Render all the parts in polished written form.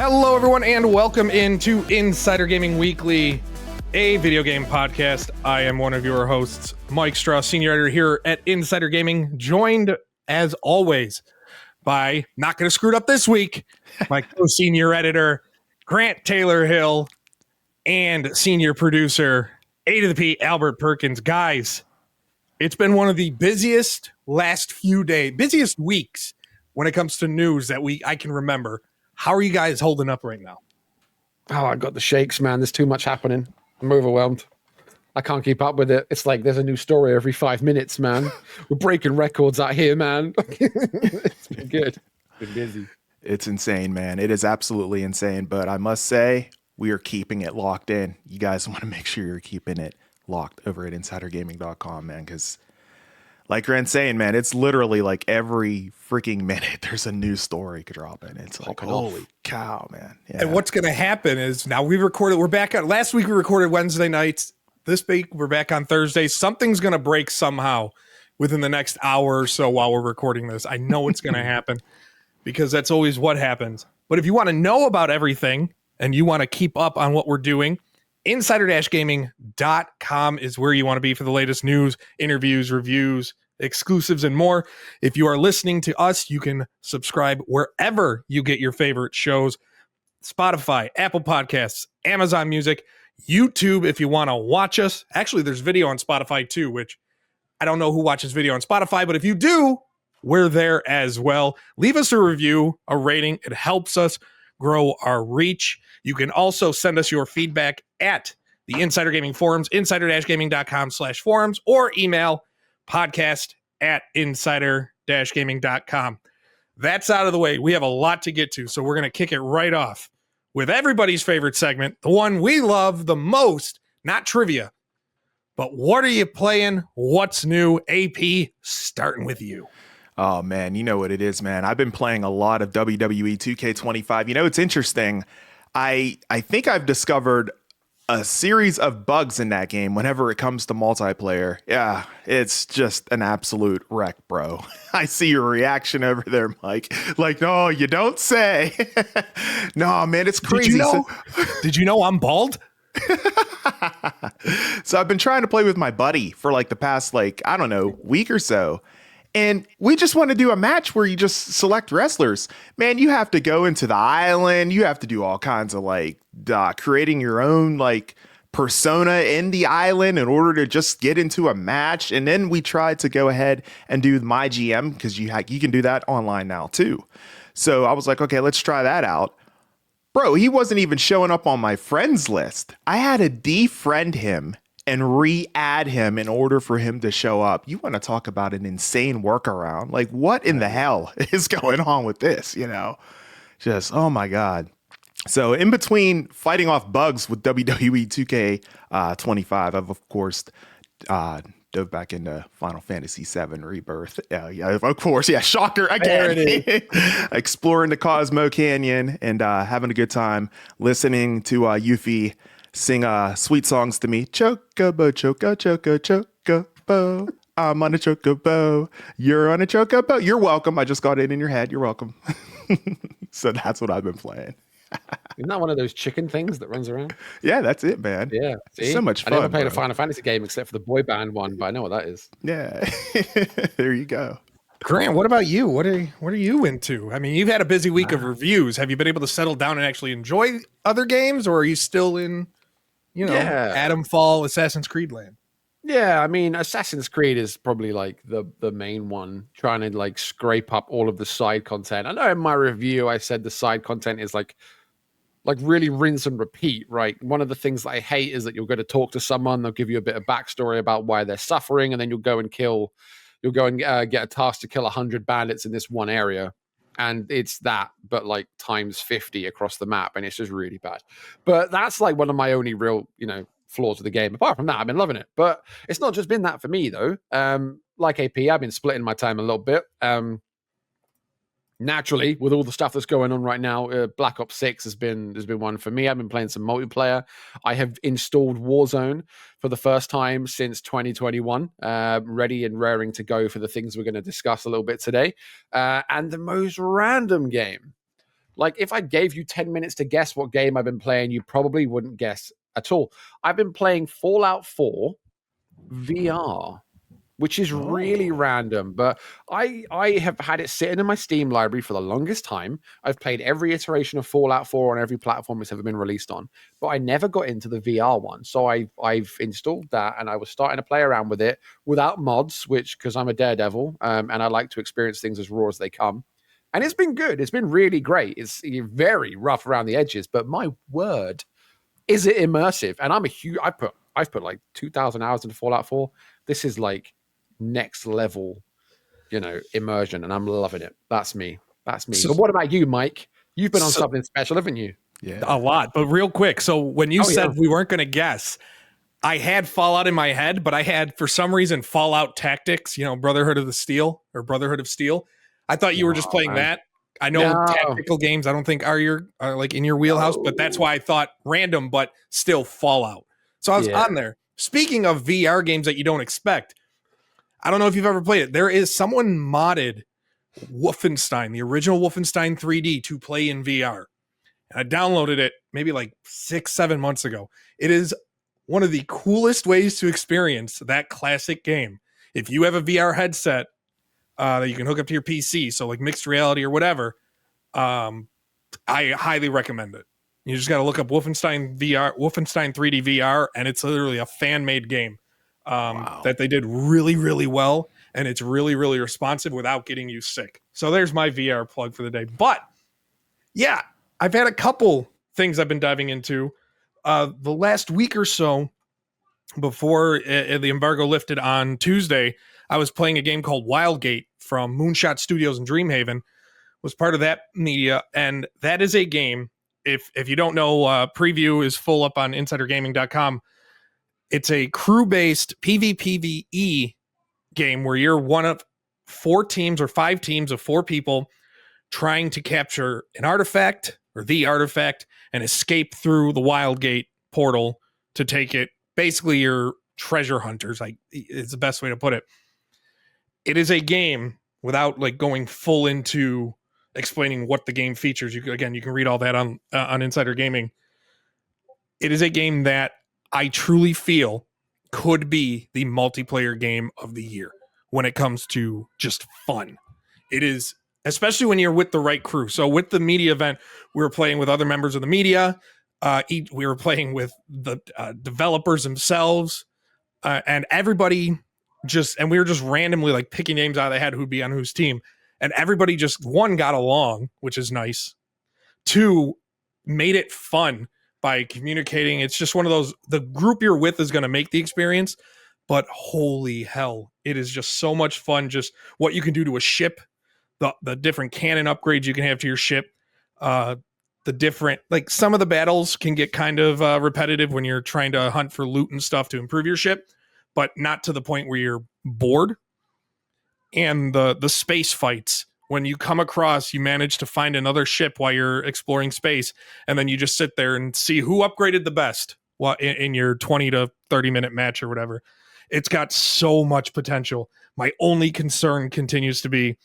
Hello, everyone, and welcome into Insider Gaming Weekly, a video game podcast. I am one of your hosts, Mike Strauss, senior editor here at Insider Gaming, joined, as always, by, not going to screw it up this week, my co-senior editor, Grant Taylor Hill, and senior producer, A to the P, Albert Perkins. Guys, it's been one of the busiest busiest weeks when it comes to news that I can remember. How are you guys holding up right now? Oh, I got the shakes, man. There's too much happening. I'm overwhelmed. I can't keep up with it. It's like there's a new story every 5 minutes, man. We're breaking records out here, man. It's been good. Been busy. It's insane, man. It is absolutely insane. But I must say, we are keeping it locked in. You guys want to make sure you're keeping it locked over at insidergaming.com, man, because like Grant's saying, man, it's literally like every freaking minute there's a new story dropping. It's like, holy cow, man. Yeah. And what's going to happen is now we're back on. Last week we recorded Wednesday nights. This week we're back on Thursday. Something's going to break somehow within the next hour or so while we're recording this. I know it's going to happen because that's always what happens. But if you want to know about everything and you want to keep up on what we're doing, insider-gaming.com is where you want to be for the latest news, interviews, reviews, exclusives, and more. If you are listening to us, you can subscribe wherever you get your favorite shows: Spotify, Apple Podcasts, Amazon Music, YouTube if you want to watch us. Actually, there's video on Spotify too, which I don't know who watches video on Spotify, but if you do, we're there as well. Leave us a review, a rating. It helps us grow our reach. You can also send us your feedback at the Insider Gaming forums, insider-gaming.com/forums, or email podcast@insider-gaming.com. That's out of the way. We have a lot to get to, so we're going to kick it right off with everybody's favorite segment, the one we love the most, not trivia, but what are you playing? What's new? AP, starting with you. Oh, man, you know what it is, man. I've been playing a lot of WWE 2K25. You know, it's interesting. I think I've discovered a series of bugs in that game whenever it comes to multiplayer. Yeah, it's just an absolute wreck, bro. I see your reaction over there, Mike. Like, no, you don't say. No, man, it's crazy. Did you know I'm bald? So I've been trying to play with my buddy for like the past, I don't know, week or so. And we just want to do a match where you just select wrestlers. Man, you have to go into the island. You have to do all kinds of creating your own persona in the island in order to just get into a match. And then we tried to go ahead and do my GM because you can do that online now too. So I was like, okay, let's try that out. Bro, he wasn't even showing up on my friends list. I had to defriend him and re-add him in order for him to show up. You want to talk about an insane workaround? Like, what in the hell is going on with this? You know, just, oh my God. So in between fighting off bugs with WWE 2K25, I've of course dove back into Final Fantasy VII Rebirth. Yeah, of course. Yeah, shocker again. Exploring the Cosmo Canyon and having a good time listening to Yuffie sing sweet songs to me. Chocobo, choco, choco, chocobo. I'm on a chocobo. You're on a chocobo. You're welcome. I just got it in your head. You're welcome. So that's what I've been playing. Isn't that one of those chicken things that runs around? Yeah, that's it, man. Yeah. See? So much fun. I never played a Final Fantasy game except for the boy band one, but I know what that is. Yeah. There you go. Grant, what about you? What are you into? I mean, you've had a busy week of reviews. Have you been able to settle down and actually enjoy other games, or are you still in, Adam Fall, Assassin's Creed land? Yeah, I mean, Assassin's Creed is probably the main one, trying to scrape up all of the side content. I know in my review I said the side content is like really rinse and repeat, right? One of the things that I hate is that you'll go to talk to someone, they'll give you a bit of backstory about why they're suffering, and then you'll go and get a task to kill 100 bandits in this one area. And it's that, but times 50 across the map, and it's just really bad. But that's one of my only real, flaws of the game. Apart from that, I've been loving it. But it's not just been that for me, though. Like AP, I've been splitting my time a little bit. Naturally, with all the stuff that's going on right now, Black Ops 6 has been one for me. I've been playing some multiplayer. I have installed Warzone for the first time since 2021, ready and raring to go for the things we're going to discuss a little bit today. And the most random game Like if I gave you 10 minutes to guess what game I've been playing, you probably wouldn't guess at all. I've been playing Fallout 4 VR, which is really random, but I have had it sitting in my Steam library for the longest time. I've played every iteration of Fallout 4 on every platform it's ever been released on, but I never got into the VR one. So I've installed that, and I was starting to play around with it without mods, which, because I'm a daredevil, and I like to experience things as raw as they come. And it's been good. It's been really great. It's very rough around the edges, but my word, is it immersive? And I'm a huge. I've put like 2,000 hours into Fallout 4. This is like next level, immersion, and I'm loving it. That's me. But what about you, Mike? You've been on something special, haven't you? Yeah, a lot. But real quick, so when you said we weren't going to guess, I had Fallout in my head, but I had, for some reason, Fallout Tactics, Brotherhood of Steel. I thought you were just playing that. I know tactical games I don't think are like in your wheelhouse, but that's why I thought random, but still Fallout. So I was on there. Speaking of VR games that you don't expect, I don't know if you've ever played it. There is someone modded Wolfenstein, the original Wolfenstein 3D, to play in VR. And I downloaded it maybe like 6-7 months ago. It is one of the coolest ways to experience that classic game. If you have a VR headset that you can hook up to your PC, so like mixed reality or whatever, I highly recommend it. You just got to look up Wolfenstein 3D VR, and it's literally a fan-made game that they did really, really well, and it's really, really responsive without getting you sick. So there's my VR plug for the day. But yeah, I've had a couple things I've been diving into the last week or so. Before the embargo lifted on Tuesday, I was playing a game called Wildgate from Moonshot Studios in Dreamhaven. Was part of that media, and that is a game. If you don't know, preview is full up on insidergaming.com. It's a crew-based PvPvE game where you're one of 4 teams or 5 teams of 4 people trying to capture an artifact or the artifact and escape through the Wildgate portal to take it. Basically, you're treasure hunters. Like, it's the best way to put it. It is a game without like going full into explaining what the game features. You can read all that on Insider Gaming. It is a game that I truly feel could be the multiplayer game of the year when it comes to just fun. It is, especially when you're with the right crew. So with the media event, we were playing with other members of the media. We were playing with the developers themselves, and everybody and we were just randomly like picking names out of the head who'd be on whose team. And everybody just, 1, got along, which is nice. 2, made it fun by communicating. It's just one of those, the group you're with is going to make the experience, but holy hell, it is just so much fun. Just what you can do to a ship, the different cannon upgrades you can have to your ship, the different, like some of the battles can get kind of repetitive when you're trying to hunt for loot and stuff to improve your ship, but not to the point where you're bored. And the space fights, when you come across, you manage to find another ship while you're exploring space, and then you just sit there and see who upgraded the best while in your 20 to 30 minute match or whatever. It's got so much potential. My only concern continues to be,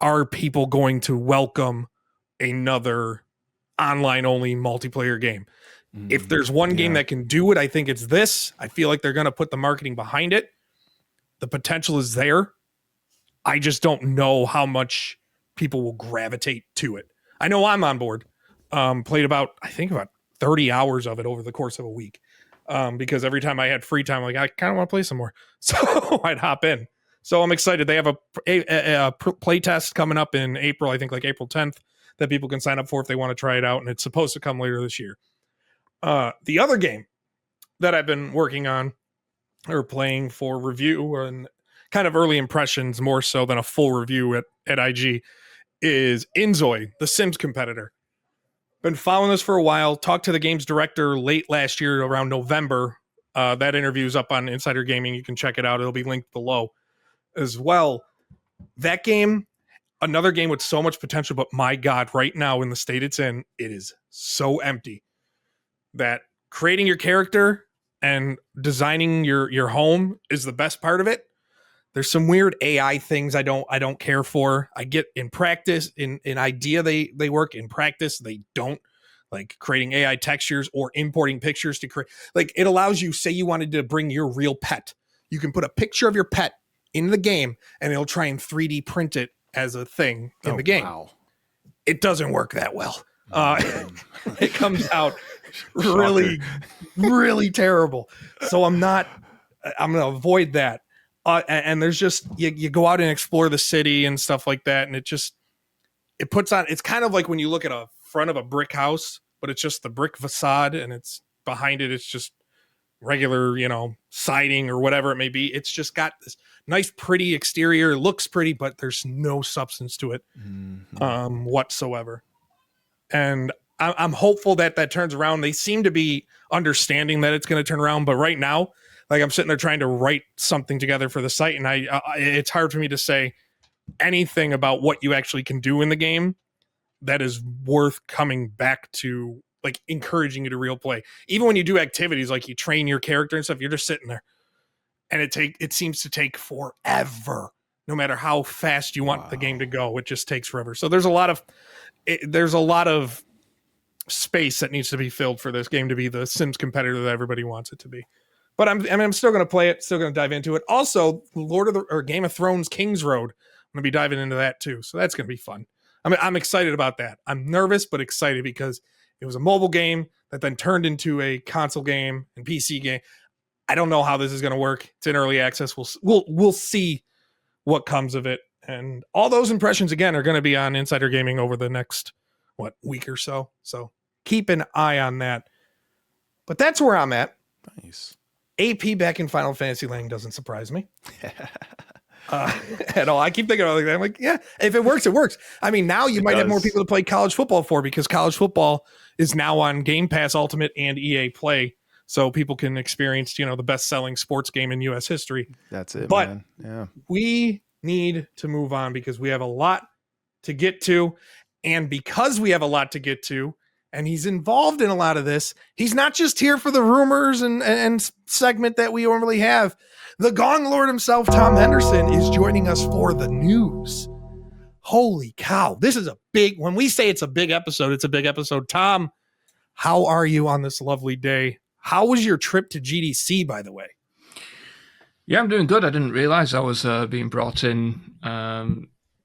are people going to welcome another online only multiplayer game? If there's one game that can do it, I think it's this. I feel like they're going to put the marketing behind it. The potential is there. I just don't know how much people will gravitate to it. I know I'm on board. Played about 30 hours of it over the course of a week. Because every time I had free time, I'm like, I kind of want to play some more. So I'd hop in. So I'm excited. They have a play test coming up in April, I think like April 10th, that people can sign up for if they want to try it out. And it's supposed to come later this year. The other game that I've been working on or playing for review and kind of early impressions more so than a full review at IG is InZOI, the Sims competitor. Been following this for a while. Talked to the game's director late last year around November. That interview is up on Insider Gaming. You can check it out. It'll be linked below as well. That game, another game with so much potential, but my God, right now in the state it's in, it is so empty that creating your character and designing your home is the best part of it. There's some weird AI things I don't care for. I get in practice, in idea they work. In practice, they don't. Like creating AI textures or importing pictures to create, like it allows you, say you wanted to bring your real pet. You can put a picture of your pet in the game and it'll try and 3D print it as a thing in the game. Wow. It doesn't work that well. It comes out really, really terrible. So I'm going to avoid that. And there's just, you go out and explore the city and stuff like that. And it puts on, it's kind of like when you look at a front of a brick house, but it's just the brick facade and it's behind it. It's just regular, siding or whatever it may be. It's just got this nice, pretty exterior. It looks pretty, but there's no substance to it whatsoever. And I'm hopeful that turns around. They seem to be understanding that it's going to turn around, but right now, like I'm sitting there trying to write something together for the site, and it's hard for me to say anything about what you actually can do in the game that is worth coming back to, like encouraging you to real play. Even when you do activities like you train your character and stuff, you're just sitting there, and it seems to take forever. No matter how fast you want the game to go, it just takes forever. So there's a lot of space that needs to be filled for this game to be the Sims competitor that everybody wants it to be. But I'm still going to play it, still going to dive into it. Also, Game of Thrones King's Road, I'm going to be diving into that too. So that's going to be fun. I'm excited about that. I'm nervous but excited because it was a mobile game that then turned into a console game and PC game. I don't know how this is going to work. It's in early access. We'll see what comes of it. And all those impressions again are going to be on Insider Gaming over the next week or so. So keep an eye on that. But that's where I'm at. Nice. AP back in Final Fantasy Land doesn't surprise me at all. I keep thinking about it. I'm like, yeah, if it works, it works. I mean, now you might have more people to play college football for because college football is now on Game Pass Ultimate and EA Play. So people can experience, the best-selling sports game in U.S. history. That's it, but man. Yeah. We need to move on because we have a lot to get to. And because we have a lot to get to, and he's involved in a lot of this, he's not just here for the rumors and segment that we normally have. The Gong Lord himself, Tom Henderson, is joining us for the news. Holy cow. This is when we say it's a big episode, it's a big episode. Tom, how are you on this lovely day? How was your trip to GDC, by the way? Yeah, I'm doing good. I didn't realize I was being brought in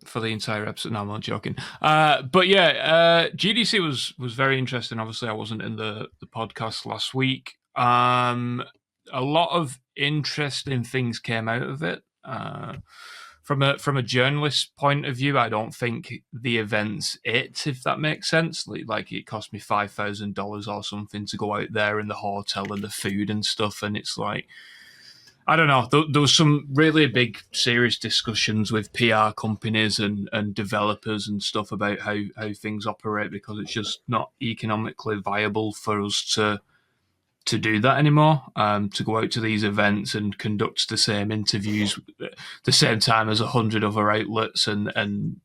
for the entire episode. No, I'm not joking. But yeah, GDC was very interesting. Obviously, I wasn't in the podcast last week. A lot of interesting things came out of it. From a journalist point of view, I don't think the event's it, if that makes sense. Like it cost me $5,000 or something to go out there in the hotel and the food and stuff, and it's like, I don't know. There was some really big, serious discussions with PR companies and developers and stuff about how things operate because it's just not economically viable for us to do that anymore. To go out to these events and conduct the same interviews at the same time as 100 other outlets and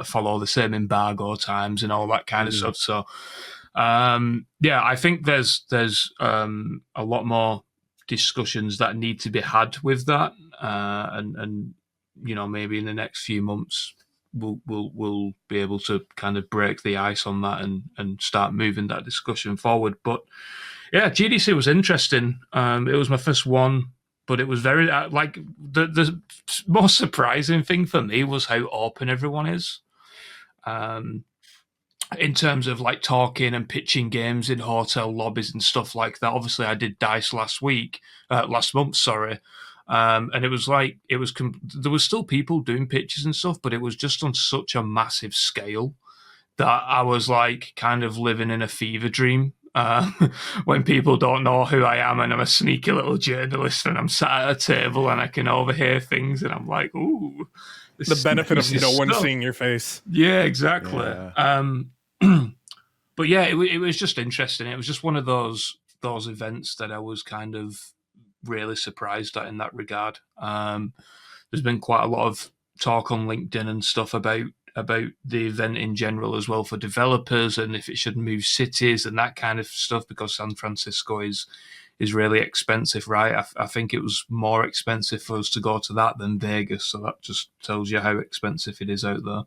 follow the same embargo times and all that kind of stuff. So, yeah, I think there's a lot more discussions that need to be had with that, and maybe in the next few months we'll be able to kind of break the ice on that and start moving that discussion forward. But yeah, GDC was interesting. It was my first one, but it was very the most surprising thing for me was how open everyone is. In terms of like talking and pitching games in hotel lobbies and stuff like that. Obviously, I did DICE last month, sorry. And it was like, there was still people doing pitches and stuff, but it was just on such a massive scale that I was like kind of living in a fever dream. When people don't know who I am and I'm a sneaky little journalist and I'm sat at a table and I can overhear things and I'm like, ooh. The benefit of no one seeing your face. Yeah, exactly. Yeah. But yeah, it was just interesting. It was just one of those events that I was kind of really surprised at in that regard. There's been quite a lot of talk on LinkedIn and stuff about the event in general as well for developers and if it should move cities and that kind of stuff because San Francisco is is really expensive, right? I think it was more expensive for us to go to that than Vegas, so that just tells you how expensive it is out there.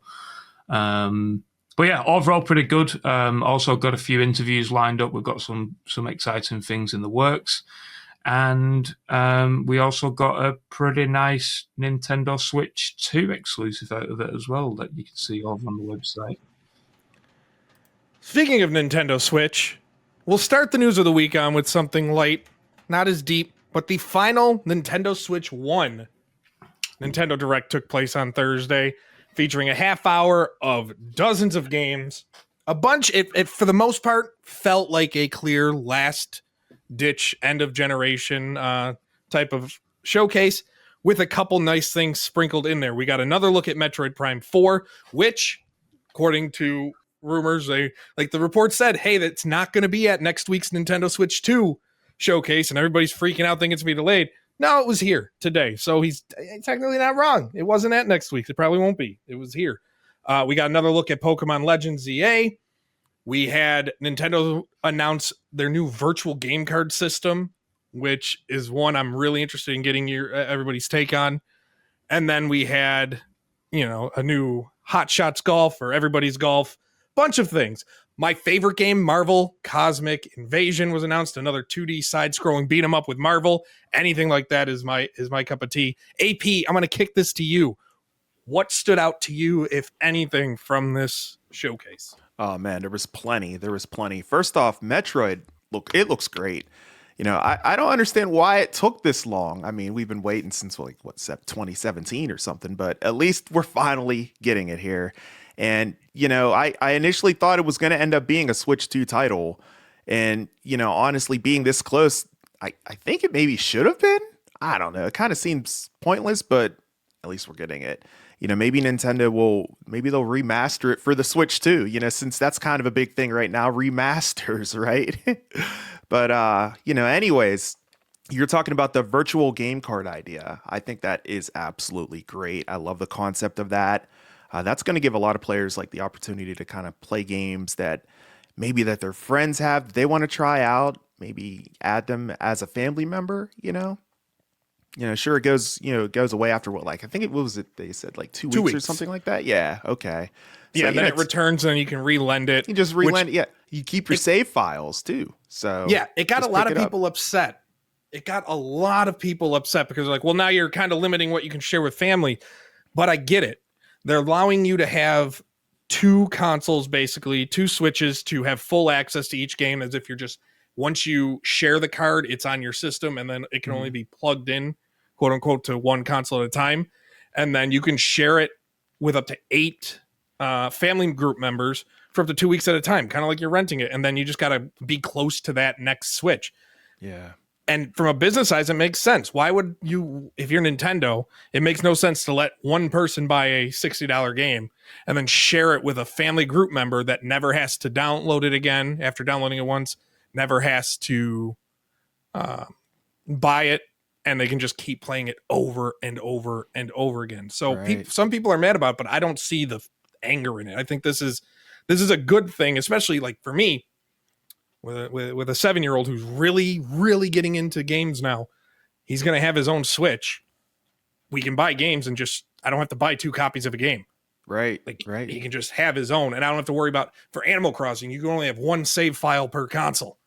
But yeah, overall pretty good. Also got a few interviews lined up. We've got some exciting things in the works. And we also got a pretty nice Nintendo Switch 2 exclusive out of it as well that you can see over on the website. Speaking of Nintendo Switch, we'll start the news of the week on with something light, not as deep, but the final Nintendo Switch 1 Nintendo Direct took place on Thursday, featuring a half hour of dozens of games. A bunch, it for the most part, felt like a clear last-ditch, end-of-generation type of showcase with a couple nice things sprinkled in there. We got another look at Metroid Prime 4, which, according to rumors, the report said, hey, that's not going to be at next week's Nintendo Switch 2 showcase, and everybody's freaking out thinking it's going to be delayed. No, it was here today, so he's technically not wrong. It wasn't at next week. It probably won't be. It was here. We got another look at Pokemon Legends ZA. We had Nintendo announce their new virtual game card system, which is one I'm really interested in getting everybody's take on. And then we had, a new Hot Shots Golf or Everybody's Golf, bunch of things. My favorite game, Marvel Cosmic Invasion, was announced. Another 2D side-scrolling beat 'em up with Marvel. Anything like that is my cup of tea. AP, I'm going to kick this to you. What stood out to you, if anything, from this showcase? Oh man, there was plenty. First off, Metroid, it looks great. I don't understand why it took this long. I mean, we've been waiting since 2017 or something, but at least we're finally getting it here. And, I initially thought it was going to end up being a Switch 2 title. And, honestly, being this close, I think it maybe should have been. I don't know. It kind of seems pointless, but at least we're getting it. Maybe Nintendo they'll remaster it for the Switch 2, since that's kind of a big thing right now, remasters, right? But, anyways, you're talking about the virtual game card idea. I think that is absolutely great. I love the concept of that. That's going to give a lot of players the opportunity to kind of play games that maybe that their friends have, that they want to try out, maybe add them as a family member, sure, it goes away after I think it was they said 2 weeks or something like that. Yeah. Okay. So, yeah. Then it returns and you can relend it. You just relend it. Yeah. You keep your save files too. So yeah, it got a lot of people upset. It got a lot of people upset because well, now you're kind of limiting what you can share with family, but I get it. They're allowing you to have 2 consoles, basically 2 Switches, to have full access to each game, as if you're just, once you share the card, it's on your system, and then it can only be plugged in, quote unquote, to one console at a time. And then you can share it with up to 8 family group members for up to 2 weeks at a time, kind of like you're renting it. And then you just got to be close to that next Switch. Yeah. And from a business size, it makes sense. Why would you, if you're Nintendo, it makes no sense to let one person buy a $60 game and then share it with a family group member that never has to download it again after downloading it once, never has to buy it, and they can just keep playing it over and over and over again. So right. Some people are mad about it, but I don't see the anger in it. I think this is a good thing, especially for me, with a 7-year-old who's really, really getting into games now. He's going to have his own Switch. We can buy games and I don't have to buy 2 copies of a game. Right. Right. He can just have his own, and I don't have to worry about, for Animal Crossing, you can only have 1 save file per console.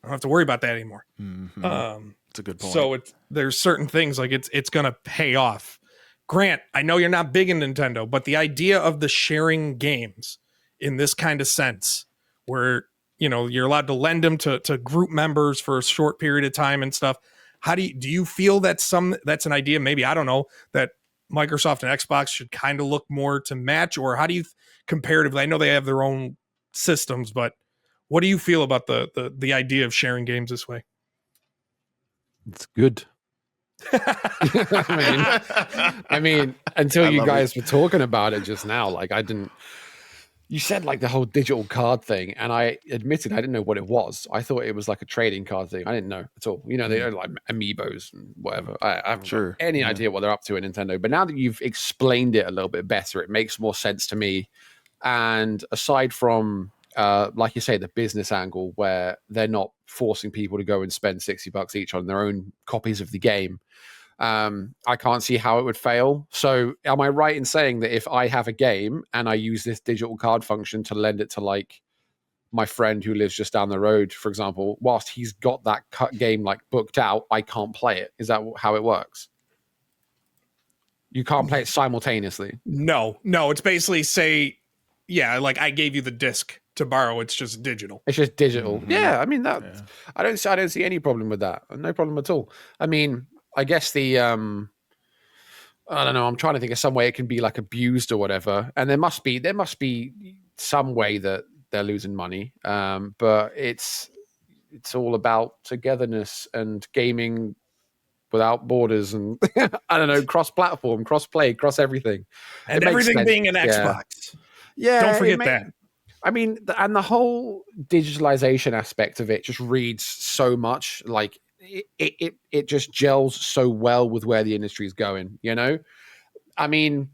I don't have to worry about that anymore. Mm-hmm. That's a good point. So there's certain things it's going to pay off. Grant, I know you're not big in Nintendo, but the idea of the sharing games in this kind of sense, where you're allowed to lend them to group members for a short period of time and stuff. How do you feel that's an idea? Maybe, I don't know, that Microsoft and Xbox should kind of look more to match, or how do you comparatively? I know they have their own systems, but what do you feel about the idea of sharing games this way? It's good. I mean, until you guys were talking about it just now, I didn't. You said the whole digital card thing, and I admitted I didn't know what it was. I thought it was a trading card thing. I didn't know at all. They are amiibos and whatever. I haven't got any idea what they're up to in Nintendo. But now that you've explained it a little bit better, it makes more sense to me. And aside from like you say, the business angle where they're not forcing people to go and spend $60 each on their own copies of the game. I can't see how it would fail. So am I right in saying that if I have a game and I use this digital card function to lend it to like my friend who lives just down the road, for example, whilst he's got that game like booked out, I can't play it? Is that how it works? You can't play it simultaneously. No, it's basically like I gave you the disc to borrow. It's just digital. It's just digital. Mm-hmm. Yeah, I mean that. I don't see any problem with that. No problem at all. I mean, I guess the I don't know. I'm trying to think of some way it can be like abused or whatever. And there must be some way that they're losing money. But it's all about togetherness and gaming without borders and I don't know, cross-platform, cross-play, cross everything, and everything being an Xbox. Yeah, don't forget that. I mean, and the whole digitalization aspect of it just reads so much. Like it just gels so well with where the industry is going. You know, I mean,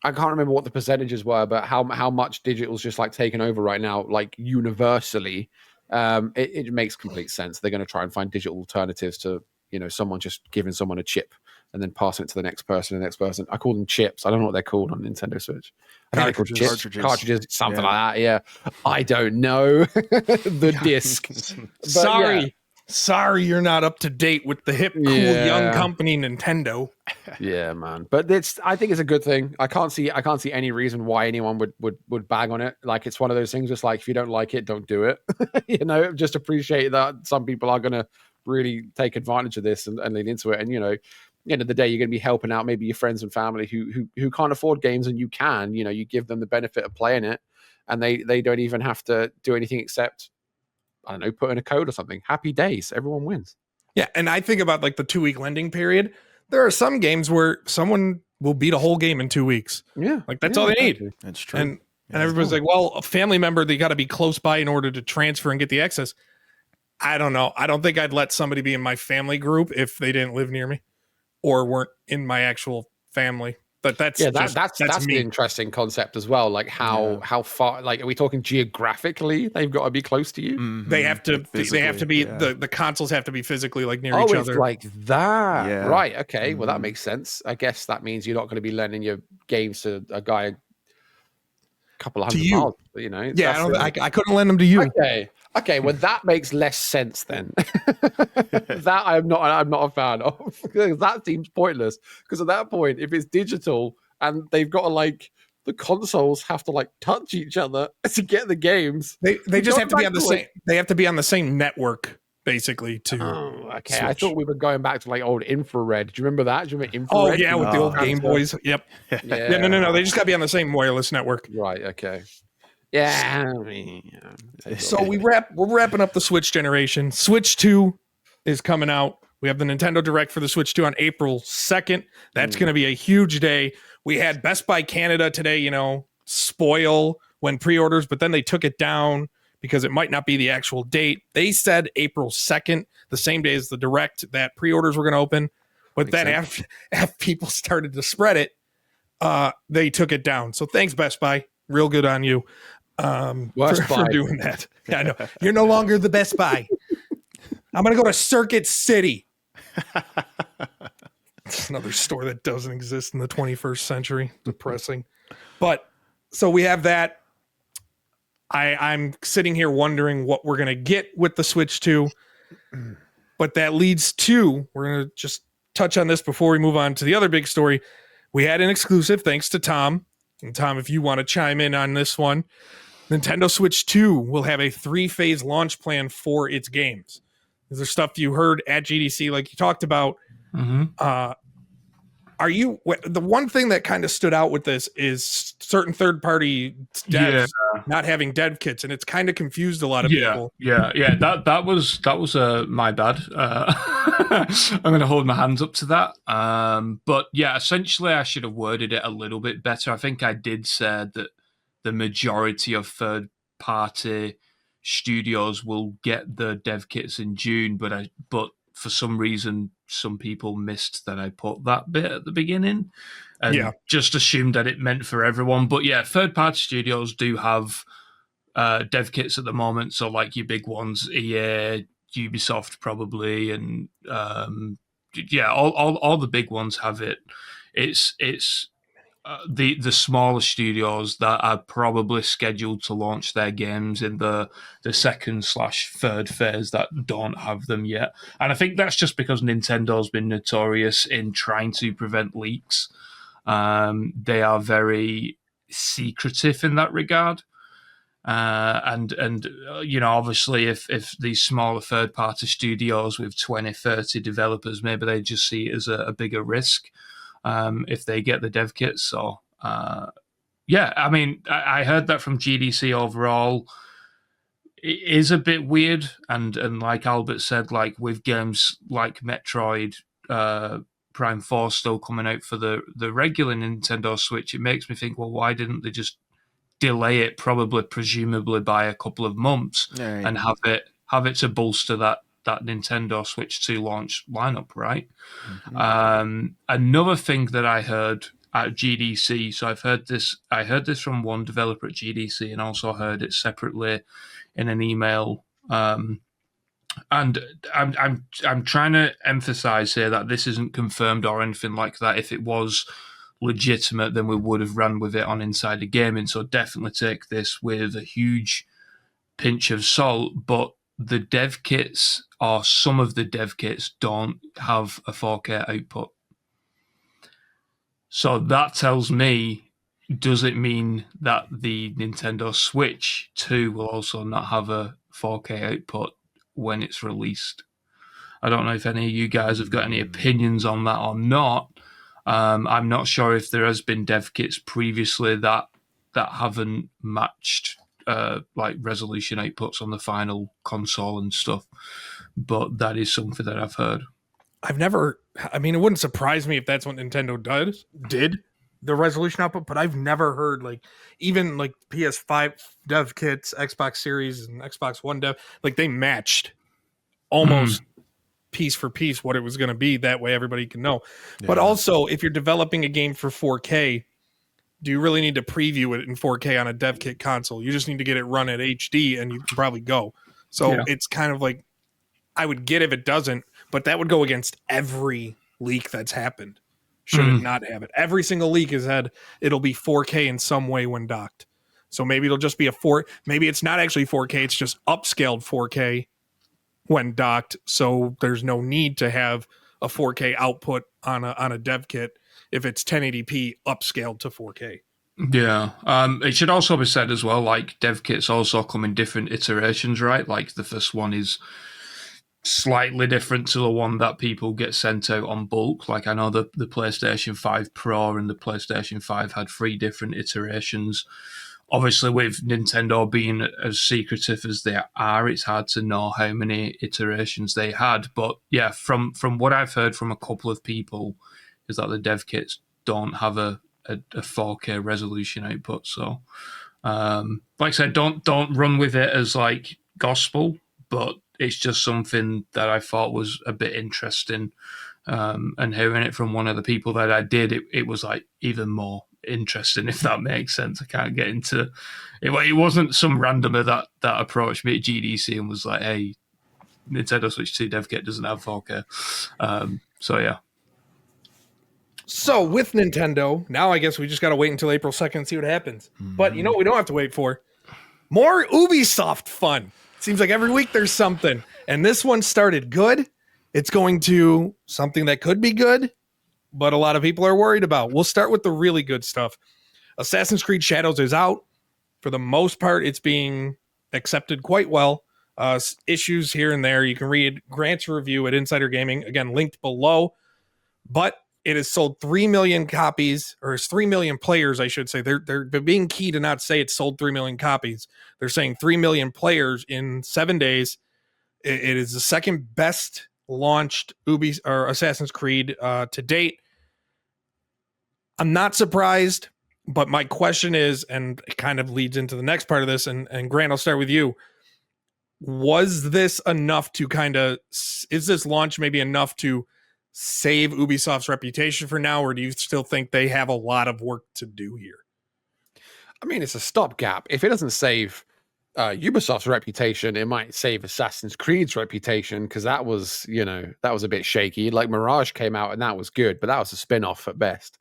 I can't remember what the percentages were, but how much digital's just like taken over right now, like universally. It makes complete sense. They're going to try and find digital alternatives to, you know, someone just giving someone a chip and then passing it to the next person. I call them chips. I don't know what they're called on Nintendo Switch. I think they're called chips, cartridges, something like that. Yeah, I don't know. The disc. Sorry, you're not up to date with the hip, cool, young company Nintendo. Yeah, man. But I think it's a good thing. I can't see any reason why anyone would bag on it. Like, it's one of those things. Just like, if you don't like it, don't do it. You know, just appreciate that some people are gonna really take advantage of this and lean into it. And, you know, at the end of the day, you're going to be helping out maybe your friends and family who can't afford games, and you can, you know, you give them the benefit of playing it, and they don't even have to do anything except, I don't know, put in a code or something. Happy days. Everyone wins. Yeah. And I think about like the 2-week lending period. There are some games where someone will beat a whole game in 2 weeks. Yeah. Like that's all they need. That's true. And everybody's like, well, a family member, they got to be close by in order to transfer and get the access. I don't know. I don't think I'd let somebody be in my family group if they didn't live near me or weren't in my actual family. But that's an interesting concept as well. Like how far, like, are we talking geographically? They've got to be close to you. Mm-hmm. They have to be the consoles have to be physically like near each other. Like that. Yeah. Right. Okay. Mm-hmm. Well, that makes sense. I guess that means you're not going to be lending your games to a guy a couple of hundred miles. You know. Yeah. I couldn't lend them to you. Okay, well that makes less sense then. That I'm not a fan of. That seems pointless, because at that point, if it's digital and they've got to, like, the consoles have to like touch each other to get the games. They just have to be on the same. They have to be on the same network, basically. Okay. Switch. I thought we were going back to like old infrared. Do you remember that? Do you remember infrared? Oh yeah, with the old Game Boys. Yep. Yeah. No. They just got to be on the same wireless network. Right. Okay. Yeah. So we're wrapping up the Switch generation. Switch 2 is coming out. We have the Nintendo Direct for the Switch 2 on April 2nd. That's going to be a huge day. We had Best Buy Canada today, you know, spoil when pre-orders, but then they took it down because it might not be the actual date. They said April 2nd, the same day as the Direct, that pre-orders were going to open. But then after people started to spread it, they took it down. So thanks, Best Buy. Real good on you for doing that. Yeah, I know. You're no longer the Best Buy. I'm going to go to Circuit City. It's another store that doesn't exist in the 21st century. Depressing. But so we have that. I'm sitting here wondering what we're going to get with the Switch 2. But that leads to, we're going to just touch on this before we move on to the other big story. We had an exclusive thanks to Tom. And Tom, if you want to chime in on this one, Nintendo Switch 2 will have a 3-phase launch plan for its games. Is there stuff you heard at GDC like you talked about? Mm-hmm. The one thing that kind of stood out with this is certain third-party devs not having dev kits, and it's kind of confused a lot of people. Yeah. That was my bad. I'm going to hold my hands up to that. But yeah, essentially, I should have worded it a little bit better. I think I did say that the majority of third-party studios will get the dev kits in June, but for some reason, some people missed that I put that bit at the beginning and just assumed that it meant for everyone. But yeah, third-party studios do have dev kits at the moment. So like your big ones, EA, Ubisoft probably, and all the big ones have it. It's the smaller studios that are probably scheduled to launch their games in the second/third phase that don't have them yet. And I think that's just because Nintendo's been notorious in trying to prevent leaks. They are very secretive in that regard. And obviously if these smaller third-party studios with 20, 30 developers, maybe they just see it as a bigger risk if they get the dev kits. So, I heard that from GDC overall. It is a bit weird, and like Albert said, like with games like Metroid Prime 4 still coming out for the regular Nintendo Switch, it makes me think, well, why didn't they just delay it, presumably by a couple of months, and have it to bolster that Nintendo Switch 2 launch lineup, right? Mm-hmm. Another thing that I heard at GDC, so I heard this from one developer at GDC, and also heard it separately in an email. And I'm trying to emphasize here that this isn't confirmed or anything like that. If it was legitimate, then we would have run with it on Insider Gaming. So definitely take this with a huge pinch of salt. But the dev kits, or some of the dev kits, don't have a 4K output. So that tells me, does it mean that the Nintendo Switch 2 will also not have a 4K output when it's released? I don't know if any of you guys have got any opinions on that or not. I'm not sure if there has been dev kits previously that haven't matched like resolution outputs on the final console and stuff, but that is something that I've heard. It wouldn't surprise me if that's what Nintendo did the resolution output, but I've never heard even PS5 dev kits, Xbox Series and Xbox One dev, they matched almost piece for piece what it was going to be. That way everybody can know. Yeah. But also, if you're developing a game for 4K, do you really need to preview it in 4K on a dev kit console? You just need to get it run at HD and you can probably go. So It's kind of like, I would get if it doesn't, but that would go against every leak that's happened. Should it not have it? Every single leak has had it'll be 4K in some way when docked. So maybe it'll just be maybe it's not actually 4K, it's just upscaled 4K when docked. So there's no need to have a 4K output on a dev kit if it's 1080p upscaled to 4K. Yeah. It should also be said as well, dev kits also come in different iterations, right? Like the first one is slightly different to the one that people get sent out on bulk. Like I know the PlayStation 5 Pro and the PlayStation 5 had 3 different iterations. Obviously, with Nintendo being as secretive as they are, it's hard to know how many iterations they had. But yeah, from what I've heard from a couple of people, is that the dev kits don't have a 4K resolution output. So, like I said, don't run with it as gospel, but it's just something that I thought was a bit interesting. And hearing it from one of the people that I did, it was even more interesting, if that makes sense. I can't get into it. It wasn't some randomer that approached me at GDC and was like, hey, Nintendo Switch 2 dev kit doesn't have 4K. So yeah. So with Nintendo, now I guess we just got to wait until April 2nd and see what happens. But you know what we don't have to wait for? More Ubisoft fun. Seems like every week there's something. And this one started good. It's going to something that could be good, but a lot of people are worried about. We'll start with the really good stuff. Assassin's Creed Shadows is out. For the most part, it's being accepted quite well. Issues here and there. You can read Grant's review at Insider Gaming. Again, linked below. But it has sold 3 million copies, or it's 3 million players, I should say. They're being key to not say it sold 3 million copies. They're saying 3 million players in 7 days. It is the second best launched Assassin's Creed to date. I'm not surprised, but my question is, and it kind of leads into the next part of this, and Grant, I'll start with you. Was this enough to is this launch maybe enough to save Ubisoft's reputation for now, or do you still think they have a lot of work to do here? I mean, it's a stopgap. If it doesn't save Ubisoft's reputation, it might save Assassin's Creed's reputation, because that was a bit shaky. Like Mirage came out and that was good, but that was a spin-off at best.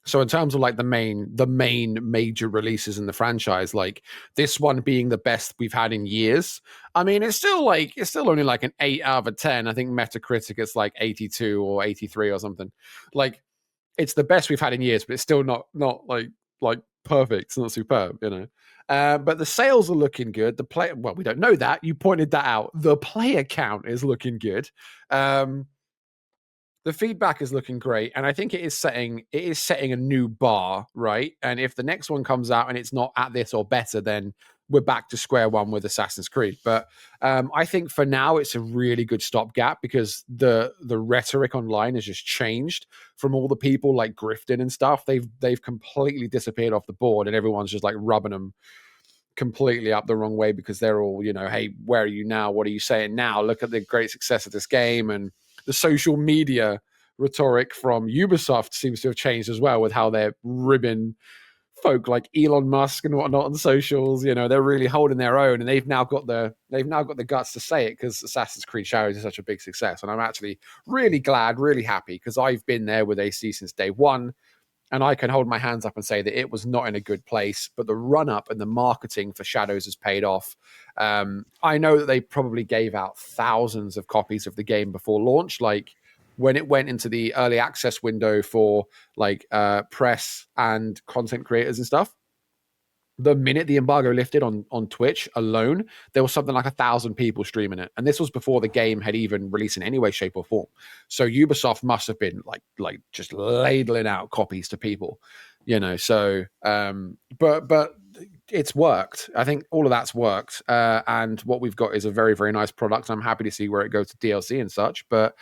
So in terms of like the main major releases in the franchise, like this one being the best we've had in years, I mean, it's still only like an 8 out of 10. I think Metacritic it's like 82 or 83 or something. Like it's the best we've had in years, but it's still not like perfect. It's not superb, but the sales are looking good. Well, we don't know that. You pointed that out. The player count is looking good. The feedback is looking great, and I think it is setting a new bar, right? And if the next one comes out and it's not at this or better, then we're back to square one with Assassin's Creed. But I think for now it's a really good stopgap, because the rhetoric online has just changed from all the people like grifting and stuff. They've completely disappeared off the board, and everyone's just like rubbing them completely up the wrong way, because they're all, hey, where are you now? What are you saying now? Look at the great success of this game. And the social media rhetoric from Ubisoft seems to have changed as well, with how they're ribbing folk like Elon Musk and whatnot on socials. They're really holding their own, and they've now got the guts to say it, because Assassin's Creed Shadows is such a big success. And I'm actually really glad, really happy, because I've been there with AC since day one, and I can hold my hands up and say that it was not in a good place, but the run up and the marketing for Shadows has paid off. I know that they probably gave out thousands of copies of the game before launch. Like when it went into the early access window for like press and content creators and stuff, the minute the embargo lifted on Twitch alone, there was something like 1,000 people streaming it. And this was before the game had even released in any way, shape, or form. So Ubisoft must have been like just ladling out copies to people, so but it's worked. I think all of that's worked. And what we've got is a very, very nice product. I'm happy to see where it goes to DLC and such, but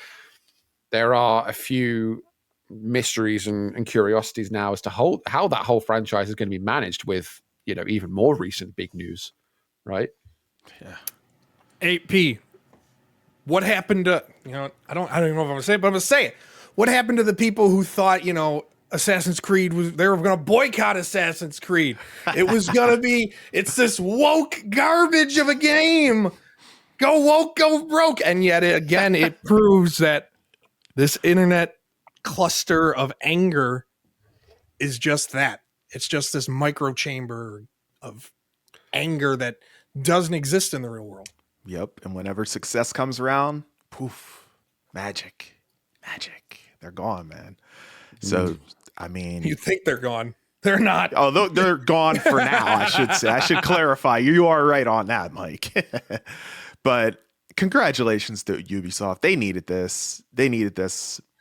there are a few mysteries and curiosities now as to how that whole franchise is going to be managed with, even more recent big news, right? Yeah. 8P. What happened to, I don't even know if I'm going to say it, but I'm going to say it. What happened to the people who thought, Assassin's Creed they were going to boycott Assassin's Creed? It was going to be, it's this woke garbage of a game. Go woke, go broke. And yet again, it proves that this internet cluster of anger is just that. It's just this micro chamber of anger that doesn't exist in the real world. Yep. And whenever success comes around, poof, magic. They're gone, man. So, I mean, you think they're gone. They're not. Oh, they're gone for now, I should say. I should clarify. You are right on that, Mike. But congratulations to Ubisoft. They needed this.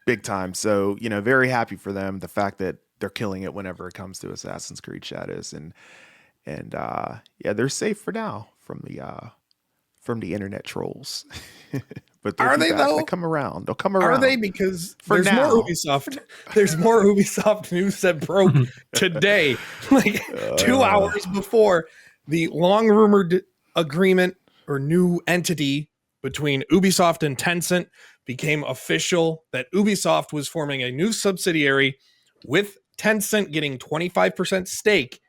Big time. So, very happy for them. The fact that they're killing it whenever it comes to Assassin's Creed Shadows, and they're safe for now from the internet trolls. But are they though? They come around. They'll come around. Are they? Because for there's more Ubisoft. There's more Ubisoft news that broke today, like 2 hours before the long rumored agreement or new entity between Ubisoft and Tencent became official, that Ubisoft was forming a new subsidiary with Tencent getting 25% stake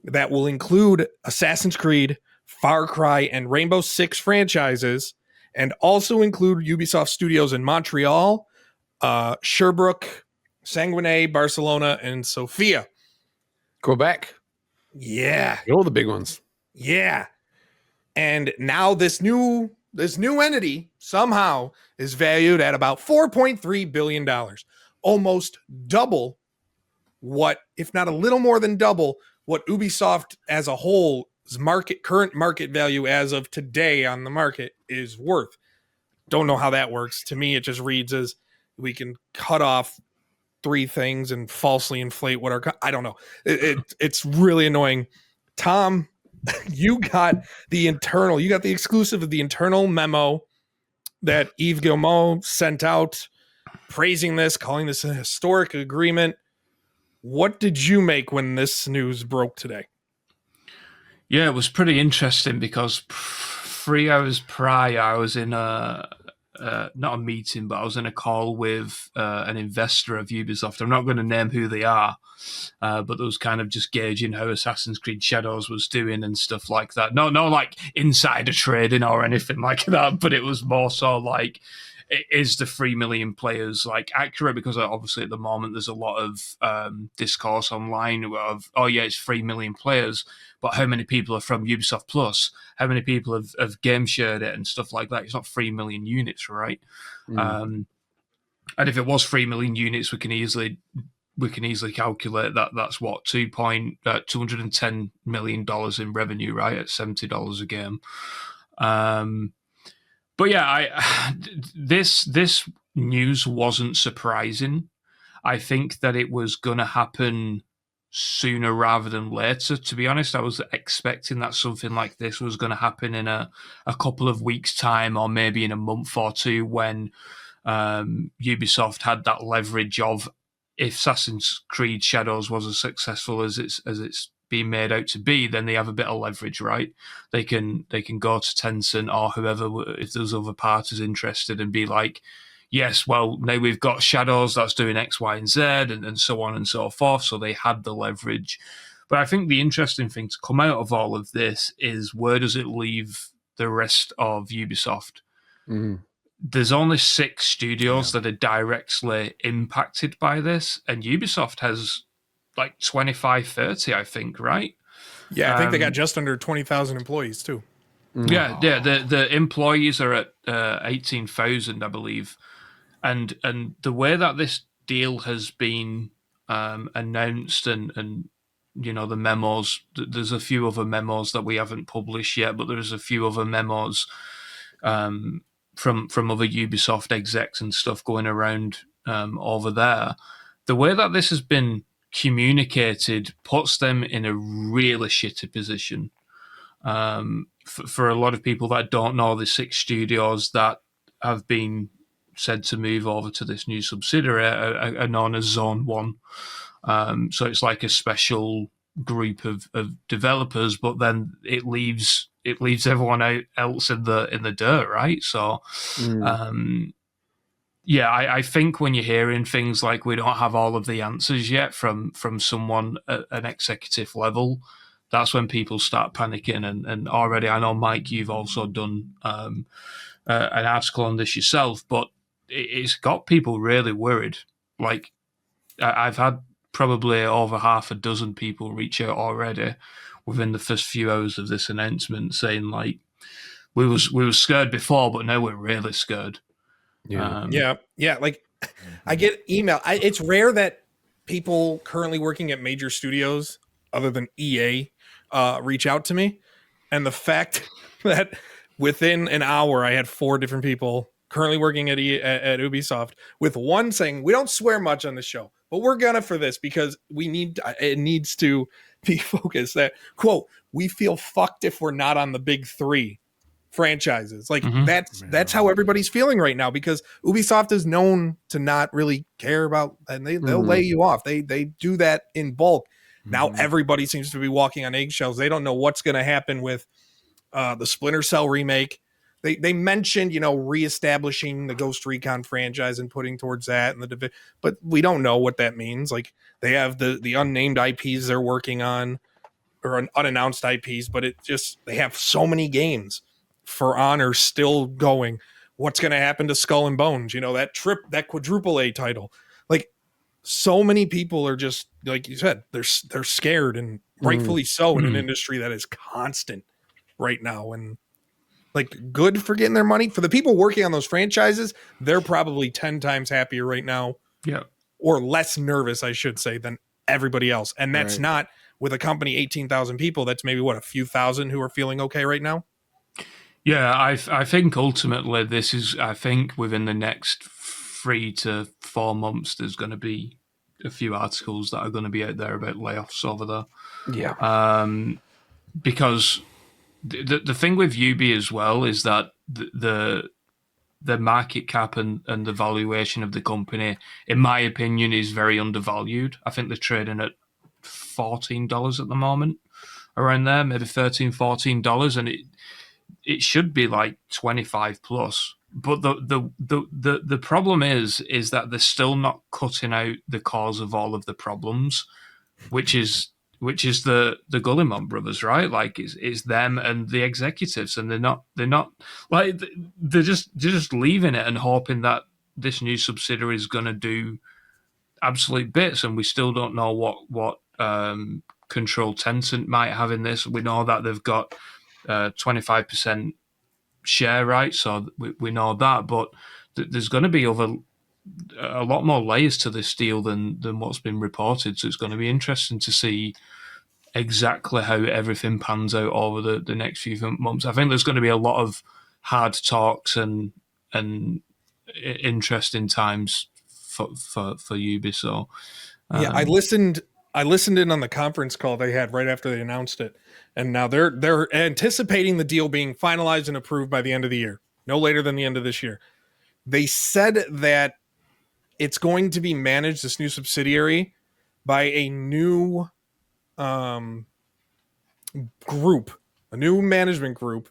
that will include Assassin's Creed, Far Cry, and Rainbow Six franchises, and also include Ubisoft studios in Montreal, Sherbrooke, Sanguinet, Barcelona, and Sofia. Quebec. Yeah. All the big ones. Yeah. And now this new entity somehow is valued at about $4.3 billion, almost double what, if not a little more than double, what Ubisoft as a whole's current market value as of today on the market is worth. Don't know how that works. To me, it just reads as we can cut off 3 things and falsely inflate what I don't know. It's really annoying. Tom, you got the exclusive of the internal memo that Yves Guillemot sent out praising this, calling this a historic agreement. What did you make when this news broke today? Yeah, it was pretty interesting because 3 hours prior, I was in a not a meeting, but I was in a call with an investor of Ubisoft. I'm not going to name who they are, but there was kind of just gauging how Assassin's Creed Shadows was doing and stuff like that. No, like insider trading or anything like that, but it was more so like, is the 3 million players like accurate? Because obviously at the moment there's a lot of discourse online of, oh yeah, it's 3 million players, but how many people are from Ubisoft Plus? How many people have game shared it and stuff like that? It's not 3 million units, right? And if it was 3 million units, we can easily calculate that that's what $210 million in revenue, right? At $70 a game. But yeah, this news wasn't surprising. I think that it was going to happen sooner rather than later. To be honest, I was expecting that something like this was going to happen in a couple of weeks' time, or maybe in a month or two, when Ubisoft had that leverage of, if Assassin's Creed Shadows was as successful as it's being made out to be, then they have a bit of leverage, right? They can go to Tencent or whoever, if there's other parties interested, and be like, yes, well, now we've got Shadows that's doing X, Y, and Z, and so on and so forth. So they had the leverage. But I think the interesting thing to come out of all of this is, where does it leave the rest of Ubisoft? Mm-hmm. There's only 6 studios that are directly impacted by this, and Ubisoft has like 25, 30, I think, right? Yeah, I think they got just under 20,000 employees too. Yeah. The employees are at 18,000, I believe, and the way that this deal has been announced, and you know, the memos. There's a few other memos that we haven't published yet, but there's a few other memos from other Ubisoft execs and stuff going around over there. The way that this has been communicated puts them in a really shitty position. For a lot of people that don't know, the 6 studios that have been said to move over to this new subsidiary are known as Zone 1. So it's like a special group of developers, but then it leaves everyone else in the dirt, right? So yeah, I think when you're hearing things like, we don't have all of the answers yet from someone at an executive level, that's when people start panicking. And already, I know, Mike, you've also done an article on this yourself, but it's got people really worried. Like, I've had probably over half a dozen people reach out already within the first few hours of this announcement, saying like, we were scared before, but now we're really scared. Yeah. Like, I get email. It's rare that people currently working at major studios, other than EA, reach out to me. And the fact that within an hour, I had 4 different people currently working at Ubisoft, with one saying, we don't swear much on the show, but we're gonna for this because it needs to be focused. That quote, we feel fucked if we're not on the big 3 franchises. Like, that's how everybody's feeling right now, because Ubisoft is known to not really care about, and they'll lay you off. They do that in bulk. Now everybody seems to be walking on eggshells. They don't know what's going to happen with the Splinter Cell remake. They mentioned, reestablishing the Ghost Recon franchise and putting towards that, and but we don't know what that means. Like, they have the unnamed IPs they're working on, or unannounced IPs, but they have so many games. For Honor still going. What's going to happen to Skull and Bones? That quadruple A title. Like, so many people are just, like you said, they're scared, and rightfully so, in an industry that is constant right now. And like, good for getting their money. For the people working on those franchises, they're probably 10 times happier right now. Yeah. Or less nervous, I should say, than everybody else. And that's not with a company, 18,000 people. That's maybe a few thousand who are feeling okay right now. Yeah, I think ultimately this is, I think within the next 3 to 4 months, there's going to be a few articles that are going to be out there about layoffs over there. Yeah. Because the thing with Ubi as well is that the market cap and the valuation of the company, in my opinion, is very undervalued. I think they're trading at $14 at the moment, around there, maybe $13, $14, and it should be like 25 plus. but the problem is that they're still not cutting out the cause of all of the problems, which is the Gullimon brothers, right? Like it's them and the executives, and they're not like they're just leaving it and hoping that this new subsidiary is going to do absolute bits, and we still don't know what control Tencent might have in this. We know that they've got 25% share rights, so we know that, but there's going to be a lot more layers to this deal than what's been reported. So it's going to be interesting to see exactly how everything pans out over the next few months. I think there's going to be a lot of hard talks and interesting times for Ubisoft. Yeah, I listened in on the conference call they had right after they announced it, and now they're anticipating the deal being finalized and approved by the end of the year, no later than the end of this year. They said that it's going to be managed, this new subsidiary, by a new group, a new management group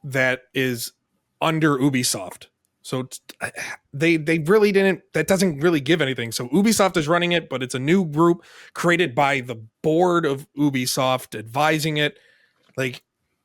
that is under Ubisoft. So they really didn't, that doesn't really give anything. So Ubisoft is running it, but it's a new group created by the board of Ubisoft advising it. Like,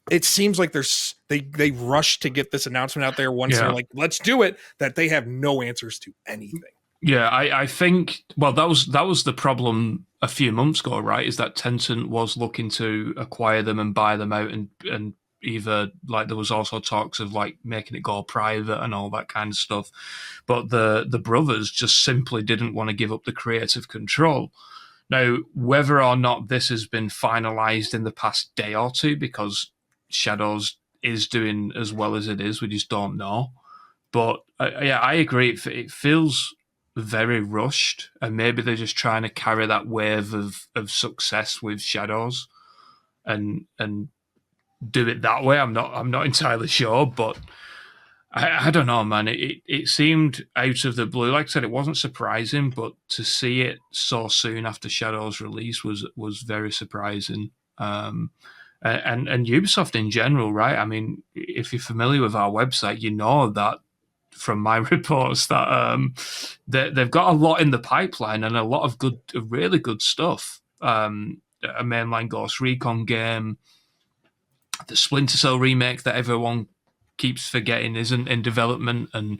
it seems like they rushed to get this announcement out there once they're like, let's do it, that they have no answers to anything. Yeah, I think, well, that was the problem a few months ago, right? Is that Tencent was looking to acquire them and buy them out, and either, like, there was also talks of like making it go private and all that kind of stuff. But the brothers just simply didn't want to give up the creative control. Now, whether or not this has been finalized in the past day or two, because Shadows is doing as well as it is, we just don't know. But yeah, I agree. It feels very rushed, and maybe they're just trying to carry that wave of success with Shadows and do it that way. I'm not entirely sure, but I don't know, man. It seemed out of the blue. Like I said, it wasn't surprising, but to see it so soon after Shadow's release was very surprising. And Ubisoft in general, right? I mean, if you're familiar with our website, you know that from my reports that they've got a lot in the pipeline and a lot of really good stuff. A mainline Ghost Recon game, the Splinter Cell remake that everyone keeps forgetting isn't in development, and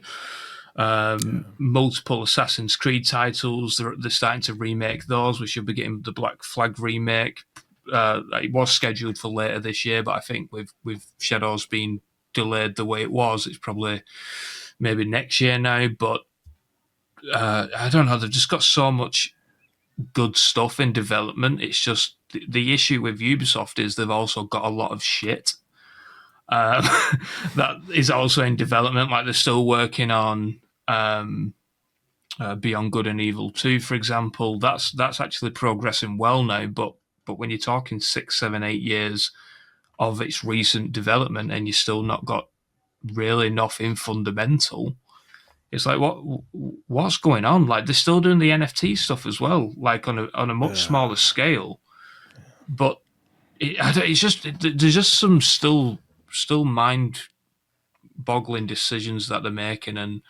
multiple Assassin's Creed titles. They're starting to remake those. We should be getting the Black Flag remake. It was scheduled for later this year, but I think with Shadows being delayed the way it was, it's probably maybe next year now. But I don't know. They've just got so much good stuff in development. It's just the issue with Ubisoft is they've also got a lot of shit that is also in development. Like, they're still working on Beyond Good and Evil 2, for example. That's actually progressing well now, but when you're talking 6, 7, 8 years of its recent development and you've still not got really nothing fundamental, it's like, what's going on? Like, they're still doing the NFT stuff as well, like on a much smaller scale. But it's just, there's just some still mind-boggling decisions that they're making, and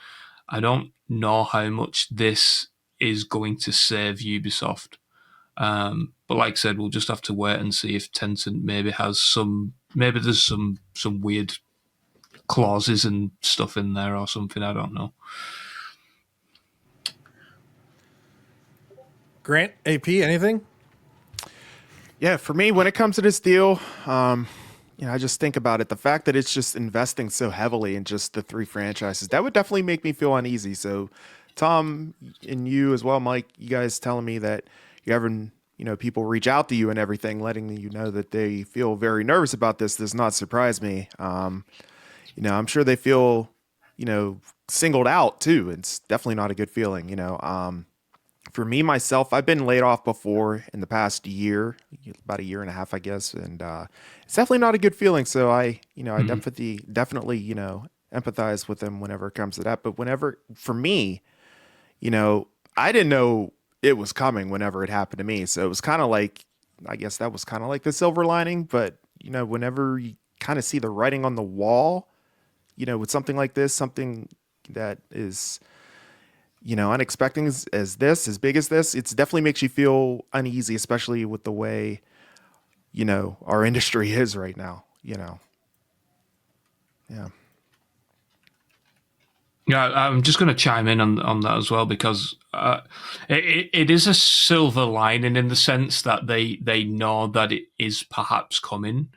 I don't know how much this is going to save Ubisoft. But like I said, we'll just have to wait and see if Tencent maybe there's some weird clauses and stuff in there or something. I don't know. Grant, AP, anything? Yeah, for me, when it comes to this deal, I just think about it. The fact that it's just investing so heavily in just the 3 franchises, that would definitely make me feel uneasy. So, Tom, and you as well, Mike, you guys telling me that you're having, people reach out to you and everything, letting you know that they feel very nervous about this does not surprise me. I'm sure they feel, singled out too. It's definitely not a good feeling, For me, myself, I've been laid off before in the past year, about 1.5 years, I guess. And it's definitely not a good feeling. So I definitely, empathize with them whenever it comes to that. But for me, I didn't know it was coming whenever it happened to me. So it was kind of like, I guess that was kind of like the silver lining. But, whenever you kind of see the writing on the wall, with something like this, something that is, unexpected as this, as big as this, it definitely makes you feel uneasy, especially with the way, our industry is right now, Yeah. Yeah, I'm just going to chime in on that as well, because it is a silver lining in the sense that they know that it is perhaps coming.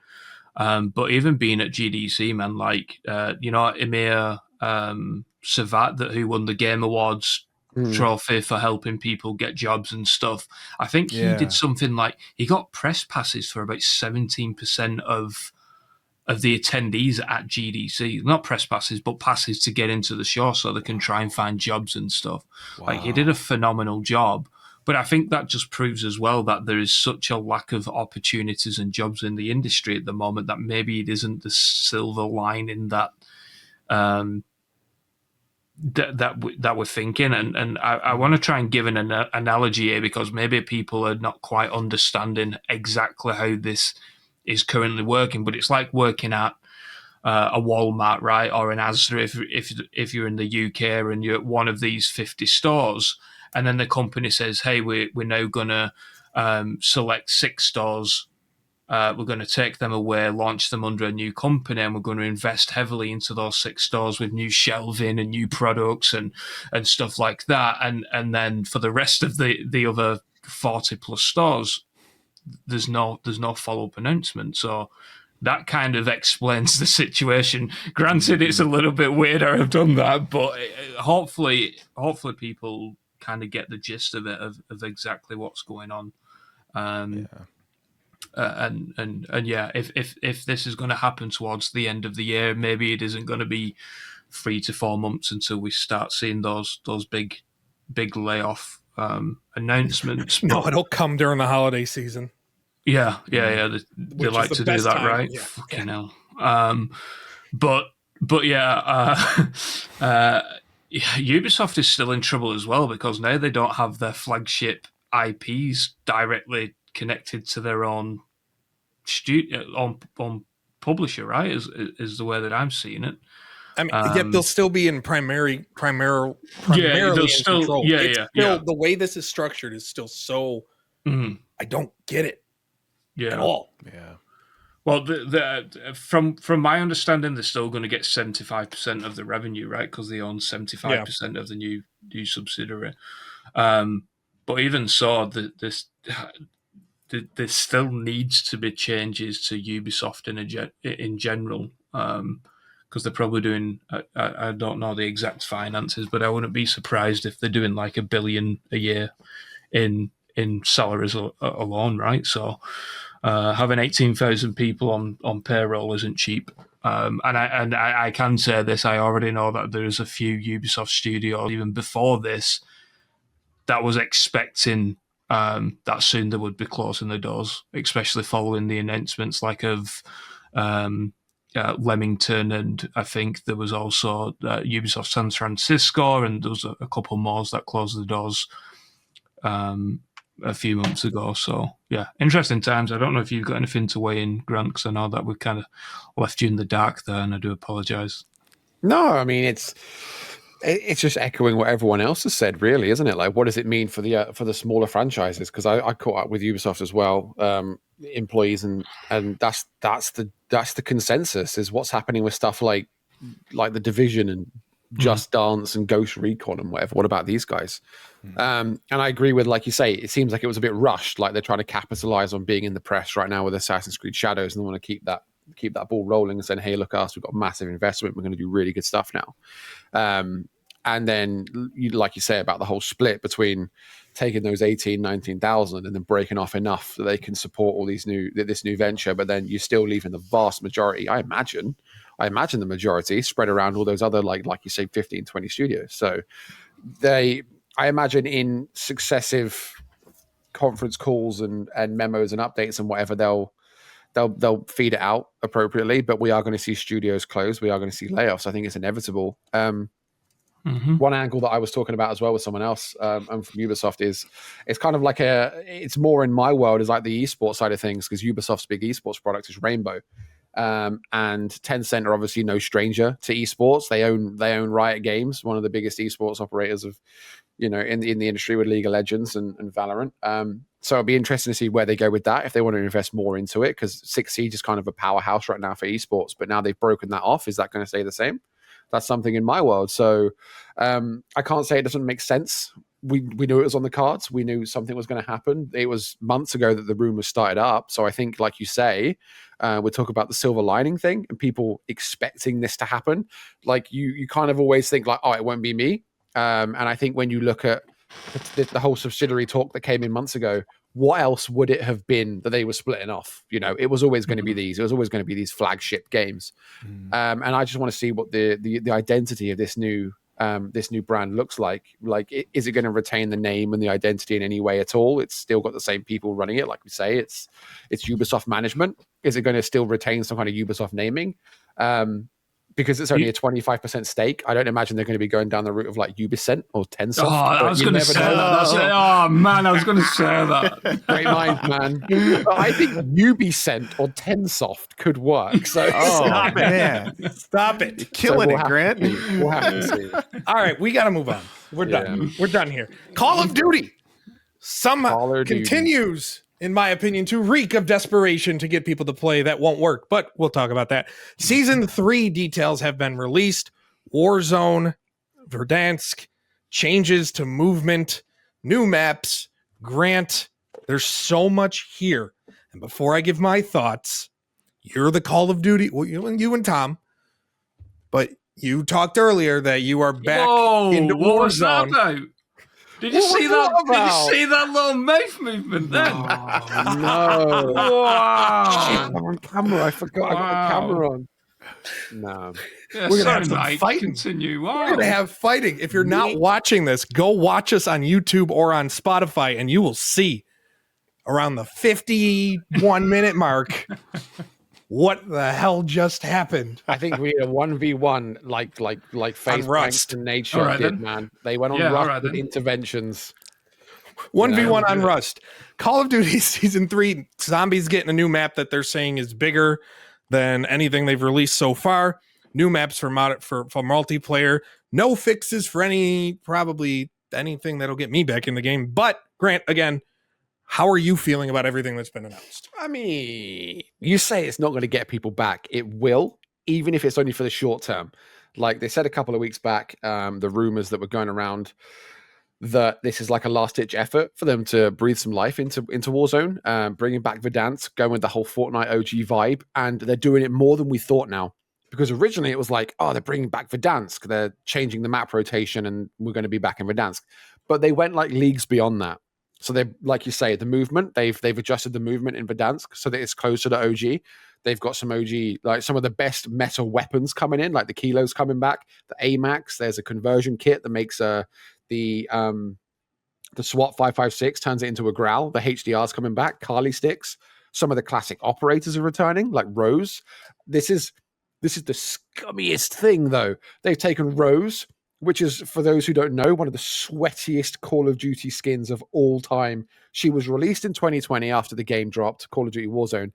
But even being at GDC, man, like Emir Savat, who won the Game Awards trophy for helping people get jobs and stuff, I think he did something like he got press passes for about 17% of the attendees at GDC, not press passes, but passes to get into the show so they can try and find jobs and stuff. Wow. Like, he did a phenomenal job. But I think that just proves as well that there is such a lack of opportunities and jobs in the industry at the moment that maybe it isn't the silver lining that that we're thinking. And I want to try and give an analogy here, because maybe people are not quite understanding exactly how this is currently working, but it's like working at a Walmart, right, or an Asda if you're in the UK and you're at one of these 50 stores, and then the company says, hey, we're now going to select 6 stores, we're going to take them away, launch them under a new company, and we're going to invest heavily into those 6 stores with new shelving and new products and stuff like that, and then for the rest of the other 40 plus stores, there's no follow-up announcement. So that kind of explains the situation. Granted, it's a little bit weird how I've done that, but hopefully people kind of get the gist of it, of exactly what's going on. And if this is going to happen towards the end of the year, maybe it isn't going to be 3 to 4 months until we start seeing those big layoff announcements. No, it'll come during the holiday season. Yeah. They like to do that, time, right? Yeah. Fucking hell. But Ubisoft is still in trouble as well, because now they don't have their flagship IPs directly connected to their own on publisher, right? Is the way that I'm seeing it. I mean, they'll still be in primarily control. The way this is structured is still so. I don't get it. At all. Yeah. Well, from my understanding, they're still going to get 75% of the revenue, right? Because they own 75% of the new subsidiary. But even so, there still needs to be changes to Ubisoft in general, because they're probably doing. I don't know the exact finances, but I wouldn't be surprised if they're doing like $1 billion a year in salaries alone, right? So. Having 18,000 people on payroll isn't cheap, and I can say this. I already know that there's a few Ubisoft studios even before this that was expecting that soon they would be closing the doors, especially following the announcements like of Leamington, and I think there was also Ubisoft San Francisco, and there was a couple more that closed the doors a few months ago. So yeah, interesting times. I don't know if you've got anything to weigh in, Grant, because I know that we've kind of left you in the dark there, and I do apologize. No, I mean it's just echoing what everyone else has said, really, isn't it? Like, what does it mean for the smaller franchises? Because I caught up with Ubisoft as well, employees, and that's the consensus, is what's happening with stuff like The Division and Just Dance and Ghost Recon and whatever. What about these guys? And I agree with, like you say, it seems like it was a bit rushed. Like, they're trying to capitalize on being in the press right now with Assassin's Creed Shadows, and they want to keep that ball rolling and saying, hey, look us, we've got massive investment, we're going to do really good stuff now. And then, like you say about the whole split between taking those 19,000 and then breaking off enough that they can support all this new venture, but then you're still leaving the vast majority, I imagine the majority spread around all those other, like you say, 15, 20 studios. So I imagine in successive conference calls and memos and updates and whatever, they'll feed it out appropriately, but we are going to see studios close. We are going to see layoffs. I think it's inevitable. One angle that I was talking about as well with someone else and from Ubisoft is it's kind of like it's more in my world is like the esports side of things, because Ubisoft's big esports product is Rainbow. And Tencent are obviously no stranger to esports. They own Riot Games, one of the biggest esports operators of, in the industry with League of Legends and Valorant. So it'll be interesting to see where they go with that, if they want to invest more into it, because Six Siege is kind of a powerhouse right now for esports, but now they've broken that off. Is that going to stay the same? That's something in my world. So I can't say it doesn't make sense. We knew it was on the cards. We knew something was going to happen. It was months ago that the rumors started up. So I think, like you say, we'll talk about the silver lining thing and people expecting this to happen. Like you kind of always think like, oh, it won't be me. And I think when you look at the whole subsidiary talk that came in months ago, what else would it have been that they were splitting off? It was always going to be these. It was always going to be these flagship games. And I just want to see what the identity of this new brand looks like. Like, is it going to retain the name and the identity in any way at all? It's still got the same people running it. Like we say, it's Ubisoft management. Is it going to still retain some kind of Ubisoft naming? Because it's only a 25% stake. I don't imagine they're going to be going down the route of like Ubisoft or Tencent. Oh, I was going to say that. Oh, man, I was going to say that. Great mind, man. But I think Ubisoft or Tensoft could work. So Oh, man. Stop it. You're killing we'll it, Grant. We'll have to see. All right, we got to move on. We're done. We're done here. Call of Duty somehow continues, in my opinion, to reek of desperation to get people to play. That won't work, but we'll talk about that. Season 3 details have been released. Warzone, Verdansk, changes to movement, new maps, Grant. There's so much here. And before I give my thoughts, you're the Call of Duty, well, you and Tom, but you talked earlier that you are back into Warzone. What was that about? Did you see that? Did you see that little mouth movement then? Oh, no. Wow. I'm on camera. I forgot I got the camera on. No. Yeah, We're gonna have sorry, some mate. fighting. Continue. We're Wow. going to have fighting. If you're not watching this, go watch us on YouTube or on Spotify, and you will see around the 51-minute mark what the hell just happened. I think we had a 1v1 like face Rust. and nature All right, did, then. man. They went on Yeah, all Rust right, with then. interventions. 1v1 Yeah, on good. Rust. Call of Duty Season 3, Zombies getting a new map that they're saying is bigger than anything they've released so far. New maps for multiplayer. No fixes for probably anything that'll get me back in the game. But, Grant, again, how are you feeling about everything that's been announced? I mean, you say it's not going to get people back. It will, even if it's only for the short term. Like they said a couple of weeks back, the rumors that were going around that this is like a last-ditch effort for them to breathe some life into Warzone, bringing back Verdansk, going with the whole Fortnite OG vibe, and they're doing it more than we thought now. Because originally it was like, oh, they're bringing back Verdansk, they're changing the map rotation, and we're going to be back in Verdansk. But they went like leagues beyond that. So they, like you say, the movement, they've adjusted the movement in Verdansk so that it's closer to OG. They've got some OG, like some of the best meta weapons coming in, like the Kilos coming back, the AMAX. There's a conversion kit that makes the SWAT 556 turns it into a Growl. The HDR's coming back. Kali sticks. Some of the classic operators are returning, like Rose. This is the scummiest thing, though. They've taken Rose, which is, for those who don't know, one of the sweatiest Call of Duty skins of all time. She was released in 2020 after the game dropped, Call of Duty Warzone,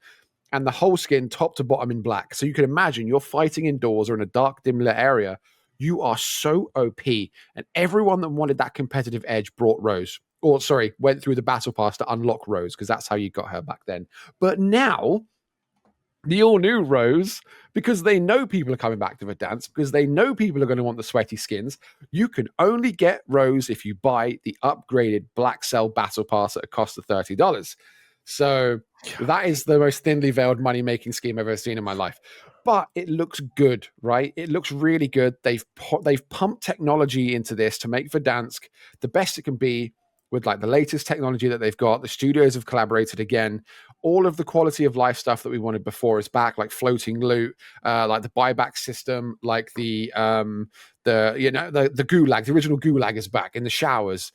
and the whole skin top to bottom in black. So you can imagine you're fighting indoors or in a dark, dim lit area. You are so OP, and everyone that wanted that competitive edge brought Rose. Or, sorry, went through the battle pass to unlock Rose, because that's how you got her back then. But now, the all-new Rose, because they know people are coming back to Verdansk, because they know people are going to want the sweaty skins, you can only get Rose if you buy the upgraded Black Cell Battle Pass at a cost of $30. So that is the most thinly veiled money-making scheme I've ever seen in my life. But it looks good, right? It looks really good. They've pumped technology into this to make Verdansk the best it can be with like the latest technology that they've got. The studios have collaborated again. All of the quality of life stuff that we wanted before is back, like floating loot, like the buyback system, like the gulag, the original gulag is back in the showers.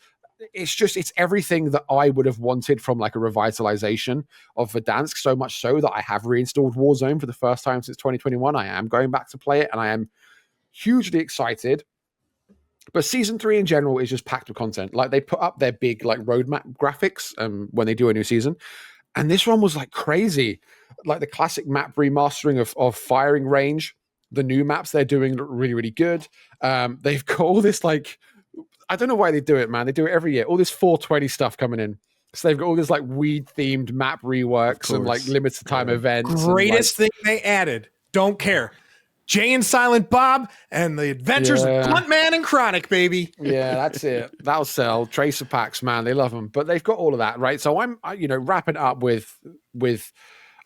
It's everything that I would have wanted from like a revitalization of Verdansk, so much so that I have reinstalled Warzone for the first time since 2021. I am going back to play it, and I am hugely excited. But season 3 in general is just packed with content. Like they put up their big like roadmap graphics when they do a new season, And this one was like crazy. Like the classic map remastering of Firing Range. The new maps they're doing look really, really good. They've got all this like, I don't know why they do it, man. They do it every year. All this 420 stuff coming in. So they've got all this like weed themed map reworks and like limited time events. Greatest thing they added. Don't care. Jay and Silent Bob and the Adventures of Bluntman and Chronic, baby. Yeah, that's it. That'll sell. Tracer packs, man, they love them. But they've got all of that, right? So I'm wrapping up with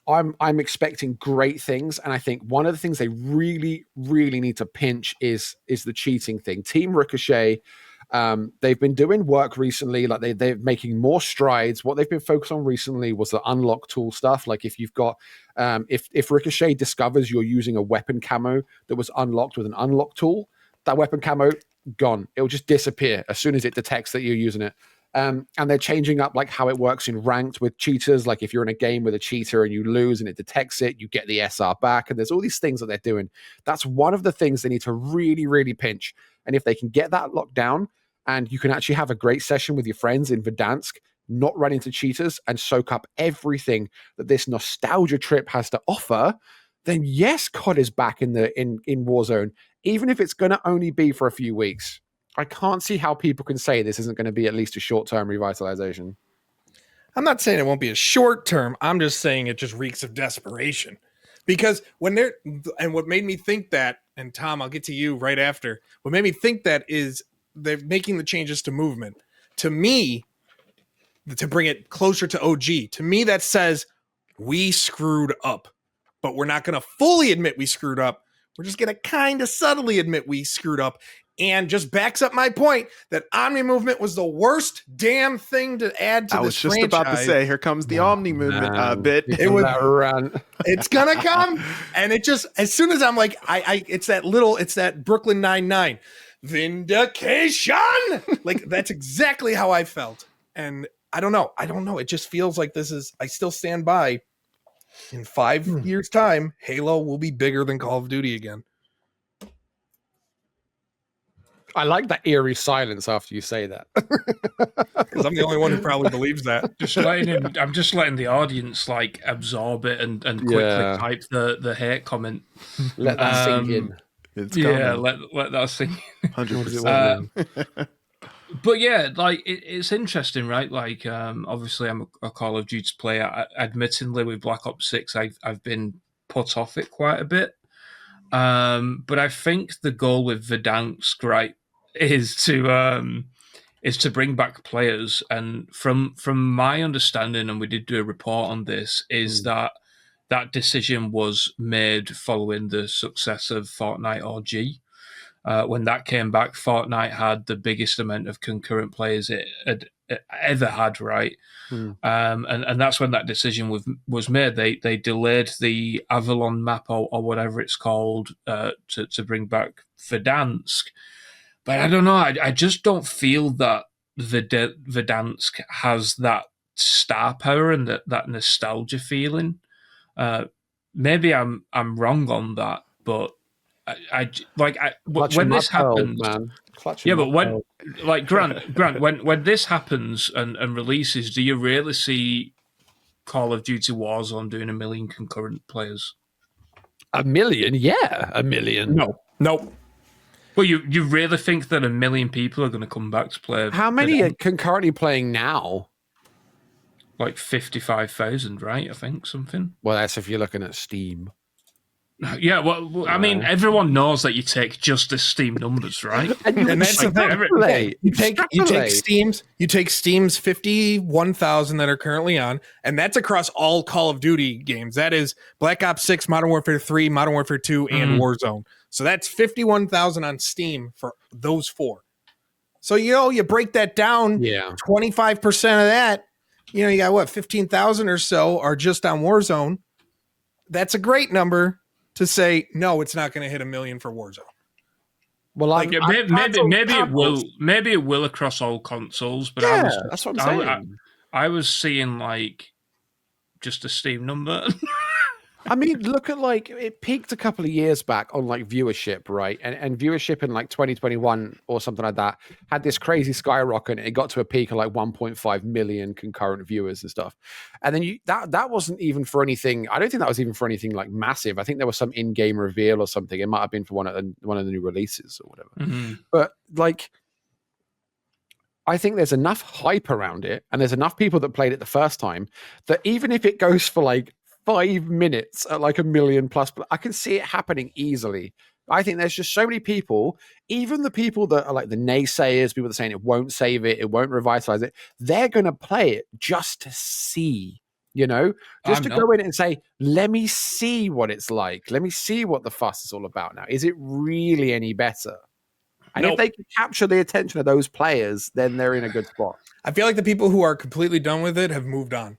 I'm expecting great things, and I think one of the things they really, really need to pinch is the cheating thing. Team Ricochet, they've been doing work recently, like they're making more strides. What they've been focused on recently was the unlock tool stuff. Like if you've got if Ricochet discovers you're using a weapon camo that was unlocked with an unlock tool, that weapon camo gone. It'll just disappear as soon as it detects that you're using it. And they're changing up like how it works in ranked with cheaters. Like if you're in a game with a cheater and you lose and it detects it, you get the SR back. And there's all these things that they're doing. That's one of the things they need to really, really pinch. And if they can get that locked down and you can actually have a great session with your friends in Verdansk, not run into cheaters and soak up everything that this nostalgia trip has to offer, then yes, COD is back in Warzone, even if it's going to only be for a few weeks. I can't see how people can say this isn't going to be at least a short-term revitalization. I'm not saying it won't be a short term. I'm just saying it just reeks of desperation. Because when they're, and what made me think that, and Tom, I'll get to you right after, what made me think that is they're making the changes to movement. To me, to bring it closer to OG, to me that says we screwed up, but we're not going to fully admit we screwed up. We're just going to kind of subtly admit we screwed up. And just backs up my point that Omni movement was the worst damn thing to add to this franchise. I was just about to say, here comes the Omni movement bit. It's gonna come, and it just as soon as I'm like, it's that Brooklyn Nine-Nine vindication. Like that's exactly how I felt, and I don't know. It just feels like this is. I still stand by. In 5 years' time, Halo will be bigger than Call of Duty again. I like that eerie silence after you say that. Because I'm the only one who probably believes that. I'm just letting the audience like absorb it and quickly type the hate comment. Let that sink in. It's let that sink in. 100%. But yeah, like it's interesting, right? Like obviously I'm a Call of Duty player. Admittingly, with Black Ops 6, I've been put off it quite a bit. But I think the goal with Verdansk, right, is to bring back players. And from my understanding, and we did do a report on this, is that decision was made following the success of Fortnite OG. When that came back, Fortnite had the biggest amount of concurrent players it had ever had, right? And that's when that decision was made. They delayed the Avalon map or whatever it's called to bring back Verdansk. But I don't know. I just don't feel that Verdansk has that star power and that nostalgia feeling. Maybe I'm wrong on that, but when this happens, man. Yeah, but when like Grant, when this happens and releases, do you really see Call of Duty Warzone doing 1 million concurrent players? 1 million? Yeah, 1 million. Nope. Well, you really think that 1 million people are going to come back to play? How many are concurrently playing now? Like 55,000, right? I think something. Well, that's if you're looking at Steam. Yeah, well, I mean, everyone knows that you take just the Steam numbers, right? And that's the thing. You take Steam's 51,000 that are currently on, and that's across all Call of Duty games. That is Black Ops 6, Modern Warfare 3, Modern Warfare 2, and Warzone. So that's 51,000 on Steam for those four. So you break that down. 25% of that. You got what, 15,000 or so are just on Warzone. That's a great number. To say no, it's not going to hit 1 million for Warzone. Well, maybe it will. Maybe it will across all consoles. But that's what I'm saying. I was seeing like just a Steam number. I mean, look at like it peaked a couple of years back on like viewership, right? And viewership in like 2021 or something like that had this crazy skyrocket. It got to a peak of like 1.5 million concurrent viewers and stuff. And then that wasn't even for anything. I don't think that was even for anything like massive. I think there was some in-game reveal or something. It might have been for one of the new releases or whatever. Mm-hmm. But like, I think there's enough hype around it, and there's enough people that played it the first time that even if it goes for like 5 minutes at like 1 million plus, I can see it happening easily. I think there's just so many people, even the people that are like the naysayers, people that are saying it won't save it, it won't revitalize it, they're going to play it just to see, just to go in and say, let me see what it's like. Let me see what the fuss is all about now. Is it really any better? And if they can capture the attention of those players, then they're in a good spot. I feel like the people who are completely done with it have moved on.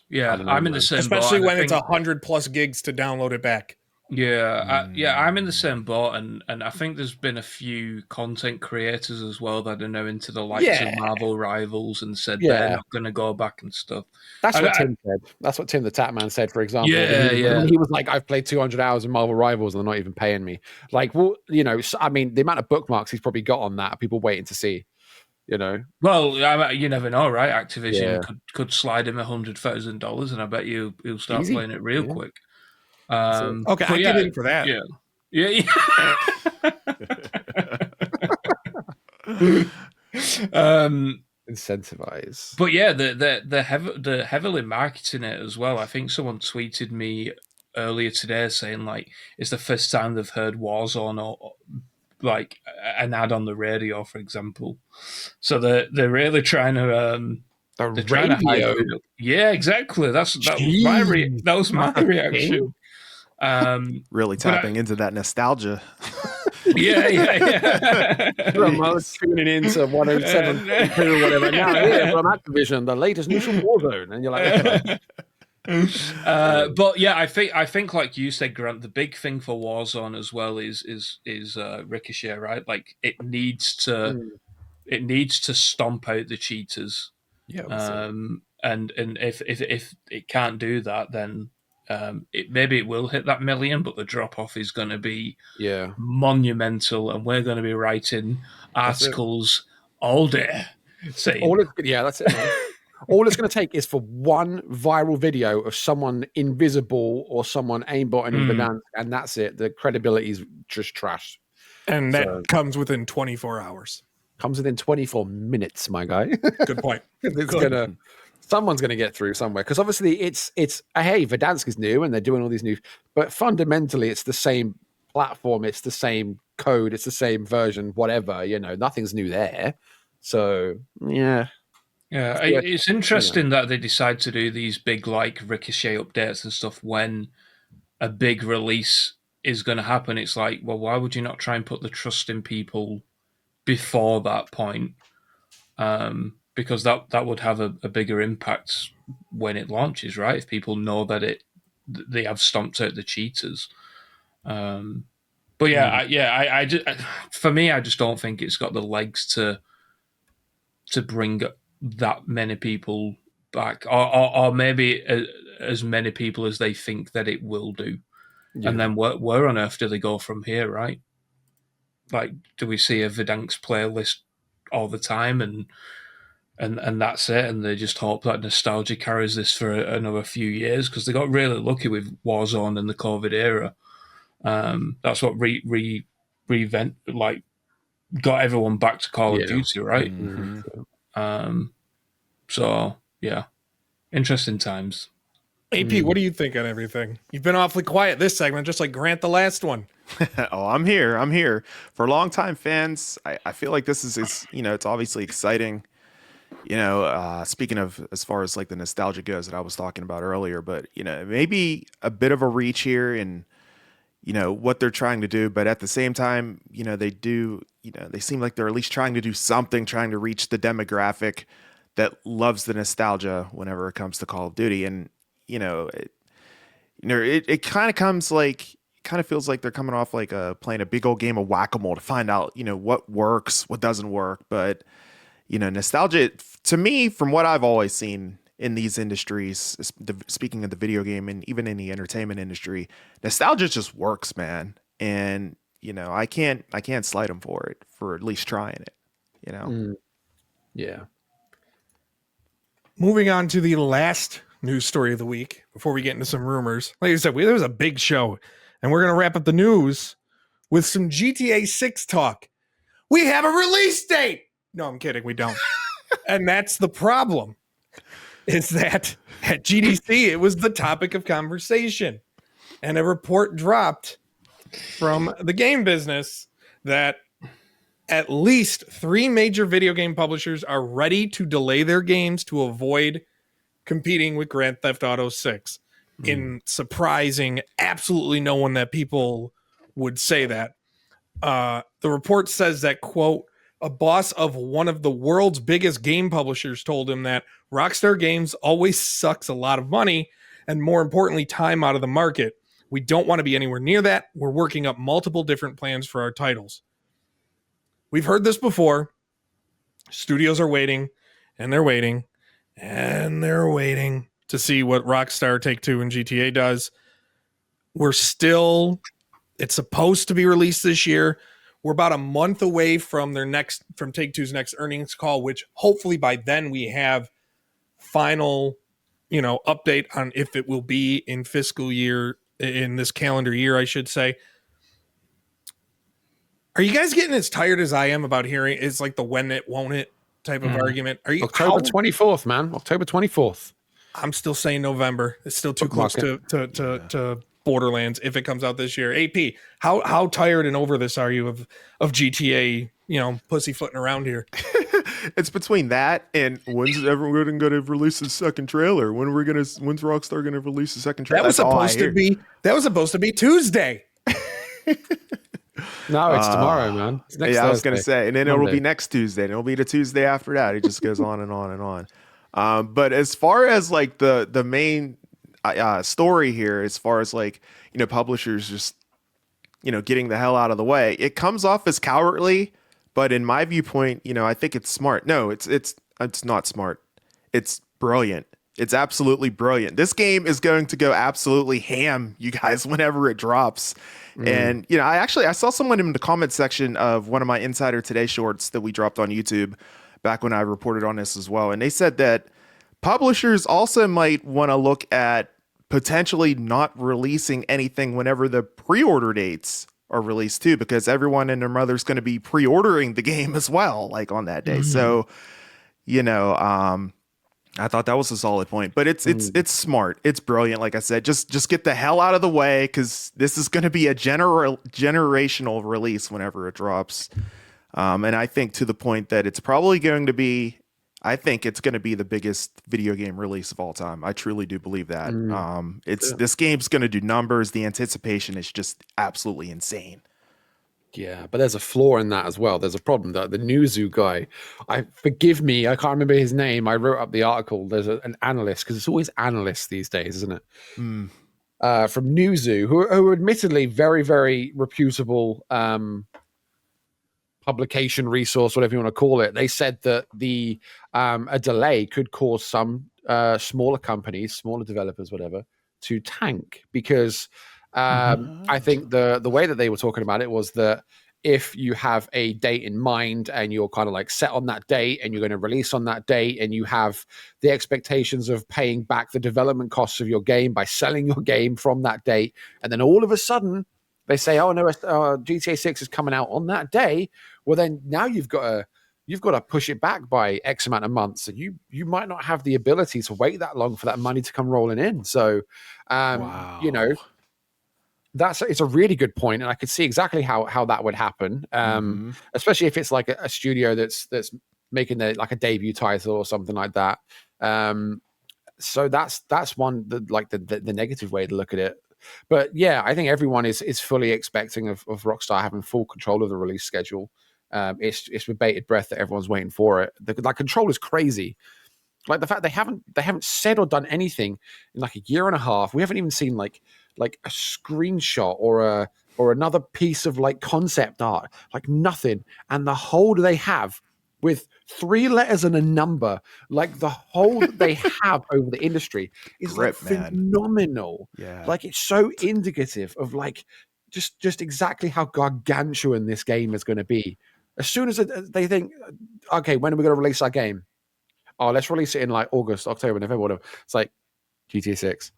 Yeah, I'm in the same boat. Especially when it's 100+ gigs to download it back. Yeah, I'm in the same boat, and I think there's been a few content creators as well that are now into the likes of Marvel Rivals and said they're not going to go back and stuff. That's what Tim said. That's what Tim the Tatman said, for example. He was like, I've played 200 hours in Marvel Rivals and they're not even paying me. Like, well, I mean, the amount of bookmarks he's probably got on that, people waiting to see. Well, you never know, right? Activision could slide him $100,000, and I bet he'll start playing it real quick. Okay, I get in for that. Yeah. Incentivize. But yeah, they're heavily marketing it as well. I think someone tweeted me earlier today saying like it's the first time they've heard Warzone or like an ad on the radio, for example. So they're really trying to trying to hype it up. Yeah, exactly. That was my reaction. Really tapping into that nostalgia. Yeah. Remote tuning into 107 or whatever. Now here from Activision, the latest news from Warzone, and you're like, but yeah, I think like you said, Grant, the big thing for Warzone as well is Ricochet, right? Like it needs to stomp out the cheaters. Yeah. And if it can't do that, then maybe it will hit that million, but the drop off is going to be monumental, and we're going to be writing articles all day saying, that's it. Man. All it's going to take is for one viral video of someone invisible or someone aimbotting in Verdansk, and that's it. The credibility is just trash. And that comes within 24 hours. Comes within 24 minutes, my guy. Good point. Someone's going to get through somewhere, because obviously it's hey, Verdansk is new and they're doing all these new, but fundamentally it's the same platform, it's the same code, it's the same version, whatever, nothing's new there. So it's interesting that they decide to do these big like Ricochet updates and stuff when a big release is going to happen. It's like, well, why would you not try and put the trust in people before that point? Because that would have a bigger impact when it launches, right? If people know that they have stomped out the cheaters. But for me, I just don't think it's got the legs to bring that many people back, or maybe as many people as they think that it will do. Yeah. And then where on earth do they go from here, right? Like, do we see a Verdansk playlist all the time and that's it, and they just hope that nostalgia carries this for another few years, because they got really lucky with Warzone in the COVID era. That's what got everyone back to Call of Duty, right? Mm-hmm. So yeah, interesting times. AP, what do you think on everything? You've been awfully quiet this segment, just like Grant the last one. Oh, I'm here. For longtime fans, I feel like this is it's obviously exciting. Speaking of as far as like the nostalgia goes that I was talking about earlier, but maybe a bit of a reach here in what they're trying to do, but at the same time, they seem like they're at least trying to do something, trying to reach the demographic that loves the nostalgia whenever it comes to Call of Duty. And it kind of feels like they're coming off like playing a big old game of whack-a-mole to find out what works, what doesn't work. But nostalgia, to me, from what I've always seen, in these industries, speaking of the video game and even in the entertainment industry, nostalgia just works, man. And I can't slight them for it, for at least trying it. Yeah. Moving on to the last news story of the week before we get into some rumors. Like I said, there was a big show, and we're gonna wrap up the news with some GTA 6 talk. We have a release date. No, I'm kidding. We don't. And that's the problem. Is that at GDC it was the topic of conversation, and a report dropped from the game business that at least 3 major video game publishers are ready to delay their games to avoid competing with Grand Theft Auto 6. In surprising absolutely no one that people would say that. The report says that, quote, a boss of one of the world's biggest game publishers told him that Rockstar Games always sucks a lot of money and, more importantly, time out of the market. We don't want to be anywhere near that. We're working up multiple different plans for our titles. We've heard this before. Studios are waiting, and they're waiting, and they're waiting to see what Rockstar Take-Two and GTA does. It's supposed to be released this year. We're about a month away from Take-Two's next earnings call, which hopefully by then we have final, update on if it will be in this calendar year, I should say. Are you guys getting as tired as I am about hearing it's like the when it, won't it type of argument? Are you October 24th, man? October 24th. I'm still saying November. It's still too close to Borderlands if it comes out this year. AP, how tired and over this are you of GTA, pussyfooting around here? It's between that and when's everyone going to release the second trailer? When's Rockstar going to release the second trailer? That was supposed to be Tuesday. No, it's tomorrow, man. It's next Thursday. I was going to say, and then Monday. it'll be next Tuesday, and it'll be the Tuesday after that. It just goes on and on and on. But as far as like the main story here, as far as like, publishers just, getting the hell out of the way, it comes off as cowardly, but in my viewpoint, I think it's smart. No, it's not smart. It's brilliant. It's absolutely brilliant. This game is going to go absolutely ham, you guys, whenever it drops. And, I saw someone in the comment section of one of my Insider Today shorts that we dropped on YouTube back when I reported on this as well. And they said that publishers also might want to look at potentially not releasing anything whenever the pre-order dates are released too, because everyone and their mother's going to be pre-ordering the game as well, like on that day. So, I thought that was a solid point, but it's smart. It's brilliant. Like I said, just get the hell out of the way, because this is going to be a generational release whenever it drops. And I think to the point that it's probably going to be, I think it's going to be the biggest video game release of all time. I truly do believe that. This game's going to do numbers. The anticipation is just absolutely insane. Yeah, but there's a flaw in that as well. There's a problem that the Newzoo guy, forgive me, I can't remember his name. I wrote up the article. There's an analyst, because it's always analysts these days, isn't it? From Newzoo, who are admittedly very, very reputable publication resource, whatever you want to call it. They said that a delay could cause some smaller companies, smaller developers, whatever, to tank, because I think the way that they were talking about it was that if you have a date in mind and you're kind of like set on that date and you're going to release on that date, and you have the expectations of paying back the development costs of your game by selling your game from that date, and then all of a sudden they say, oh no, GTA 6 is coming out on that day, well then now you've got to push it back by X amount of months, and you might not have the ability to wait that long for that money to come rolling in. So Wow. it's a really good point, and I could see exactly how that would happen, especially if it's like a studio that's making like a debut title or something like that. So that's one the negative way to look at it. But yeah, I think everyone is fully expecting of Rockstar having full control of the release schedule. It's with bated breath that everyone's waiting for it. The control is crazy. Like the fact they haven't said or done anything in like a year and a half. We haven't even seen like a screenshot or another piece of like concept art, like nothing. And the hold they have with 3 letters and a number. Like the hold that they have over the industry is Grip, like man. phenomenal. Yeah. Like it's so indicative of like just exactly how gargantuan this game is going to be. As soon as they think, okay, when are we going to release our game? Oh, let's release it in like August, October, November, whatever. It's like GTA 6.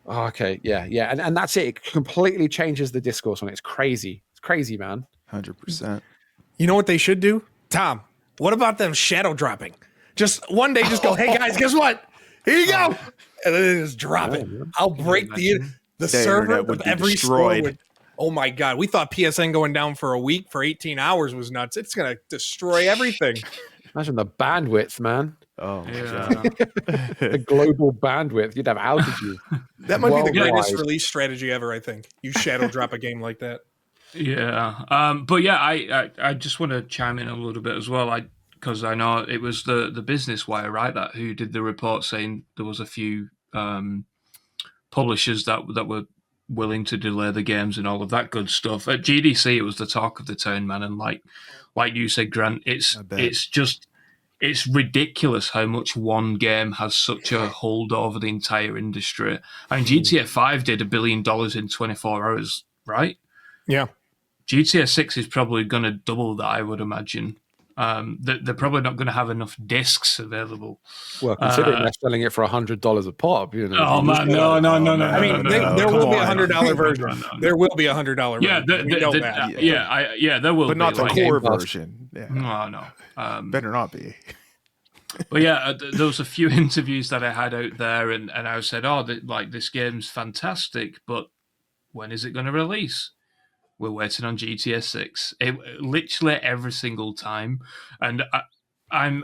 Oh, okay, yeah. And that's it. It completely changes the discourse on it. It's crazy. It's crazy, man. 100%. You know what they should do? Tom, what about them shadow dropping? Just one day, just go, hey guys, guess what? Here you go. And then they just drop it. I'll break the server internet would of be every destroyed. store. Oh my God. We thought PSN going down for a week for 18 hours was nuts. It's going to destroy everything. Imagine the bandwidth, man. Oh, my Yeah. God. The global bandwidth. You'd have outages. That might be the greatest Worldwide. release strategy ever, I think. You shadow drop a game like that. Yeah. But yeah, I just want to chime in a little bit as well. Because I know it was the Business Wire, right, that who did the report saying there was a few publishers that were willing to delay the games and all of that good stuff. At GDC, it was the talk of the town, man. And like you said, Grant, it's ridiculous how much one game has such a hold over the entire industry. I mean, GTA 5 did $1 billion in 24 hours, right? Yeah. GTA 6 is probably going to double that, I would imagine. They're probably not going to have enough discs available. Well, considering they're selling it for $100 a pop, you know. Oh man, no. I mean, there will be a $100 version. No. There will be a $100 Yeah, version. We know that. there will But be. not the like, core Game Pass. version. Yeah. No. Better not be. But yeah, there was a few interviews that I had out there, and I said, this game's fantastic, but when is it going to release? We're waiting on GTA 6. Literally every single time, and I'm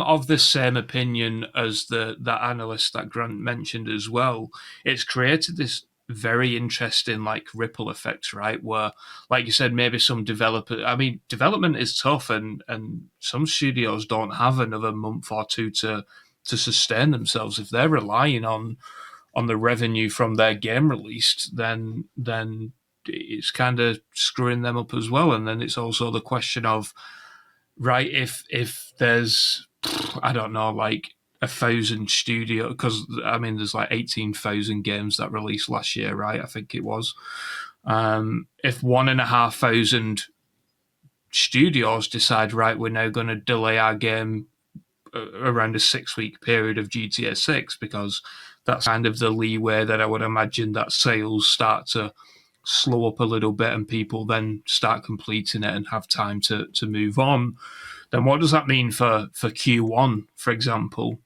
of the same opinion as that analyst that Grant mentioned as well. It's created this very interesting like ripple effect, right? Where, like you said, maybe some development is tough, and some studios don't have another month or two to sustain themselves. If they're relying on the revenue from their game released, then it's kind of screwing them up as well. And then it's also the question of, right, if there's, I don't know, like 1,000 studio, because I mean there's like 18,000 games that released last year, right? I think it was. If 1,500 studios decide, right, we're now going to delay our game around a 6-week period of GTA 6, because that's kind of the leeway that I would imagine that sales start to slow up a little bit and people then start completing it and have time to move on, then what does that mean for Q1, for example,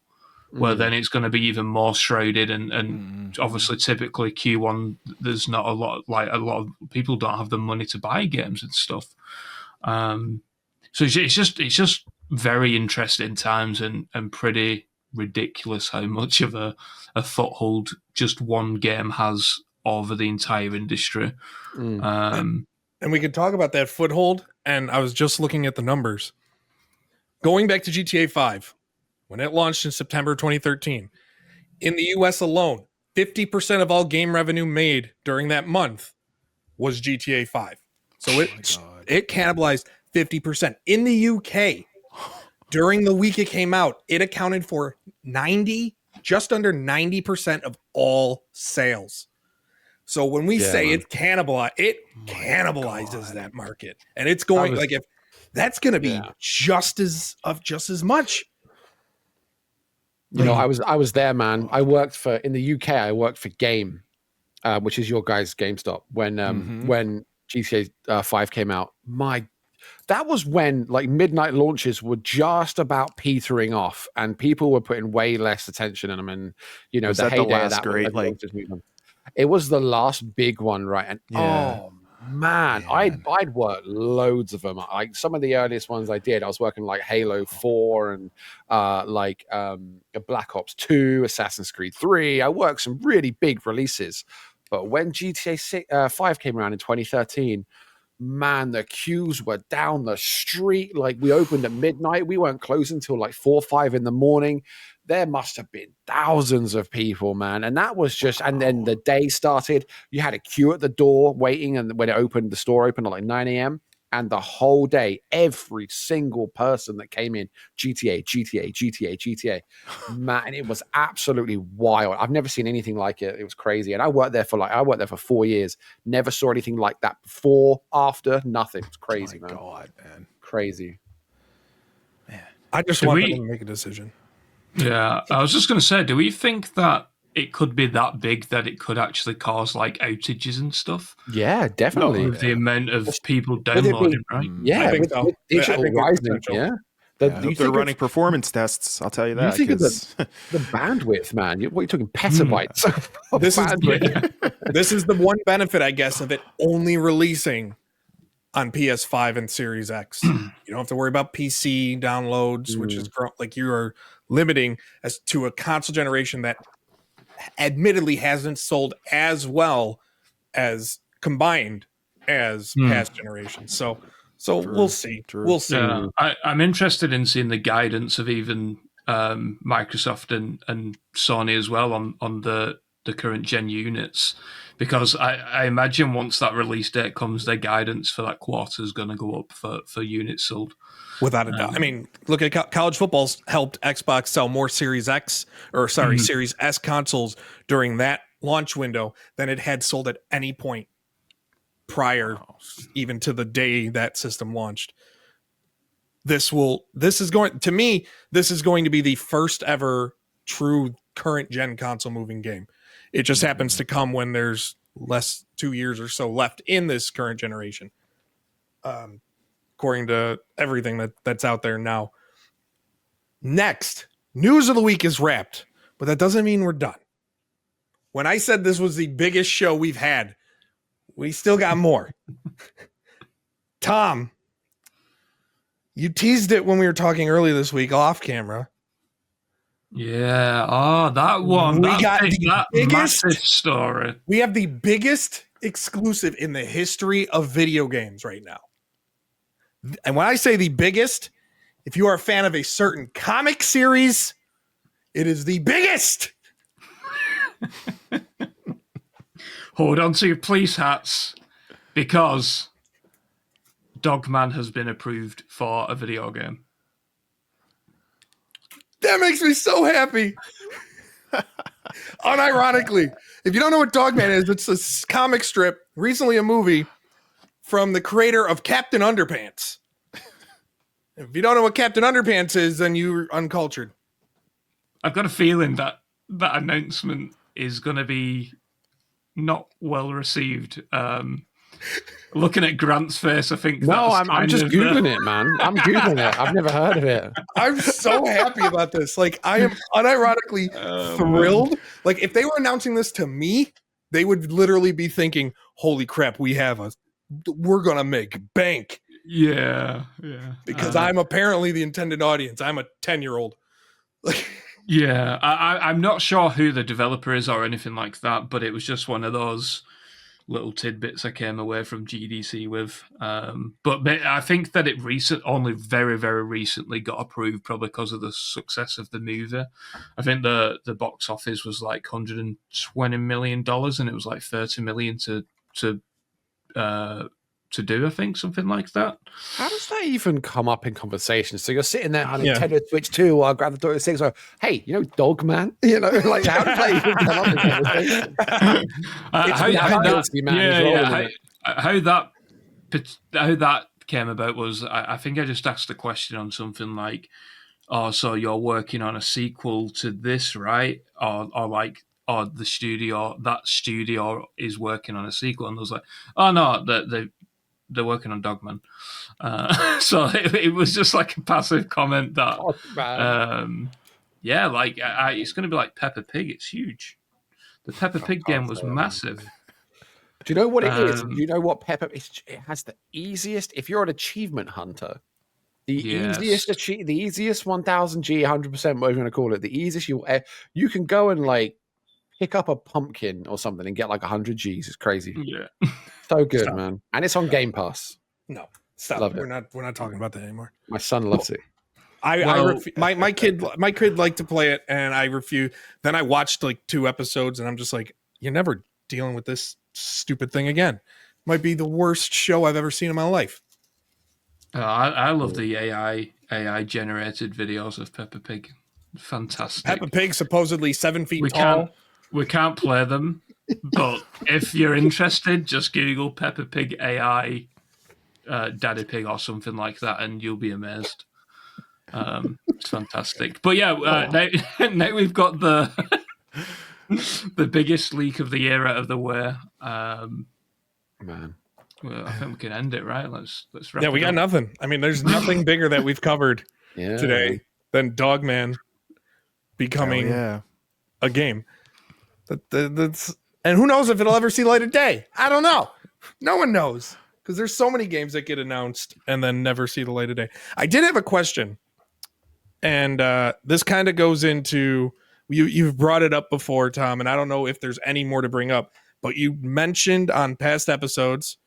where then it's going to be even more shrouded, and obviously typically Q1 there's not a lot of people don't have the money to buy games and stuff. So it's just very interesting times, and pretty ridiculous how much of a foothold just one game has over the entire industry. And we could talk about that foothold, and I was just looking at the numbers. Going back to GTA 5, when it launched in September 2013, in the US alone, 50% of all game revenue made during that month was GTA 5. So it cannibalized 50%. In the UK, during the week it came out, it accounted for just under 90% of all sales. So when we say it cannibalizes that market, and it's going if that's going to be just as much. You know, I was there, man. I worked in the UK. I worked for Game, which is your guys' GameStop. When GTA 5 came out, that was when like midnight launches were just about petering off, and people were putting way less attention in them. And you know, the heyday of that great it was the last big one, right? And oh man, I'd worked loads of them. Like some of the earliest ones I did, I was working like Halo 4 and Black Ops 2, Assassin's Creed 3. I worked some really big releases. But when GTA 5 came around in 2013, man, the queues were down the street. Like we opened at midnight. We weren't closing until like 4 or 5 in the morning. There must have been thousands of people, man. And that was just, and then the day started. You had a queue at the door waiting. And when it opened, the store opened at like 9 a.m. And the whole day, every single person that came in, GTA. Man, it was absolutely wild. I've never seen anything like it. It was crazy. And I worked there for 4 years. Never saw anything like that before, after, nothing. It's crazy, man. God, man. Crazy. I just want them to make a decision. Yeah, I was just going to say, do we think that it could be that big that it could actually cause like outages and stuff? Yeah, definitely. With the amount of people downloading, right? Yeah, I think so. with digital I think rising, yeah. I hope they're running performance tests. I'll tell you that. You think of the bandwidth, man. What are you talking petabytes? Of bandwidth. This is the one benefit, I guess, of it only releasing on PS5 and Series X. You don't have to worry about PC downloads, which is like you are limiting as to a console generation that admittedly hasn't sold as well as combined as past generations. So we'll see. We'll see. Yeah, I'm interested in seeing the guidance of even Microsoft and Sony as well on the current gen units, because I imagine once that release date comes, their guidance for that quarter is going to go up for units sold. Without a doubt. I mean, look at college football's helped Xbox sell more Series Series S consoles during that launch window than it had sold at any point prior, even to the day that system launched. This is going to be the first ever true current gen console moving game. It just happens to come when there's 2 years or so left in this current generation. According to everything that's out there now. Next, news of the week is wrapped, but that doesn't mean we're done. When I said this was the biggest show we've had, we still got more. Tom, you teased it when we were talking earlier this week off camera. Yeah, that one. We got the biggest massive story. We have the biggest exclusive in the history of video games right now. And when I say the biggest, if you are a fan of a certain comic series, it is the biggest. Hold on to your police hats, because Dogman has been approved for a video game. That makes me so happy. Unironically, if you don't know what Dogman is, it's a comic strip, recently a movie, from the creator of Captain Underpants. If you don't know what Captain Underpants is, then you're uncultured. I've got a feeling that announcement is going to be not well received. Looking at Grant's face, I think. No, I'm just Googling it, man. I'm Googling it. I've never heard of it. I'm so happy about this. Like, I am unironically thrilled. Like, if they were announcing this to me, they would literally be thinking, holy crap, we're going to make bank. Yeah. Because I'm apparently the intended audience. I'm a 10-year-old. Yeah, I'm not sure who the developer is or anything like that, but it was just one of those little tidbits I came away from GDC with. But I think that it only very, very recently got approved, probably because of the success of the movie. I think the box office was like $120 million, and it was like $30 million to do, I think, something like that. How does that even come up in conversation? So you're sitting there on Nintendo Switch 2 while Grand Theft Auto 6, hey, you know Dogman? You know, like, how does that even come up in conversation? How that came about was, I think I just asked a question on something like, oh, so you're working on a sequel to this, right? Or the studio is working on a sequel. And I was like, oh, no, they're working on Dogman. So it was just like a passive comment that, it's going to be like Peppa Pig. It's huge. The Peppa Pig game was massive. Do you know what it is? Do you know what Peppa? It has the easiest. If you're an achievement hunter, the easiest 1000G, 100%, whatever you want to call it, the easiest you can go and like pick up a pumpkin or something and get like 100 Gs. It's crazy. Yeah. So good, man. And it's on Game Pass. No, stop. Love We're not talking about that anymore. My son loves it. My kid liked to play it, and I refuse. Then I watched like 2 episodes, and I'm just like, you're never dealing with this stupid thing again. Might be the worst show I've ever seen in my life. I love the AI generated videos of Peppa Pig. Fantastic. Peppa Pig supposedly 7 feet we tall. can't play them, but if you're interested, just Google Peppa Pig AI Daddy Pig or something like that, and you'll be amazed. It's fantastic. But yeah, now we've got the biggest leak of the year out of the way. Man. Well, I think we can end it, right? Let's wrap Yeah, we it got up. nothing. I mean, there's nothing bigger that we've covered today than Dogman becoming a game. That's and who knows if it'll ever see light of day? I don't know. No one knows because there's so many games that get announced and then never see the light of day. I did have a question, and this kind of goes into you've brought it up before, Tom, and I don't know if there's any more to bring up, but you mentioned on past episodes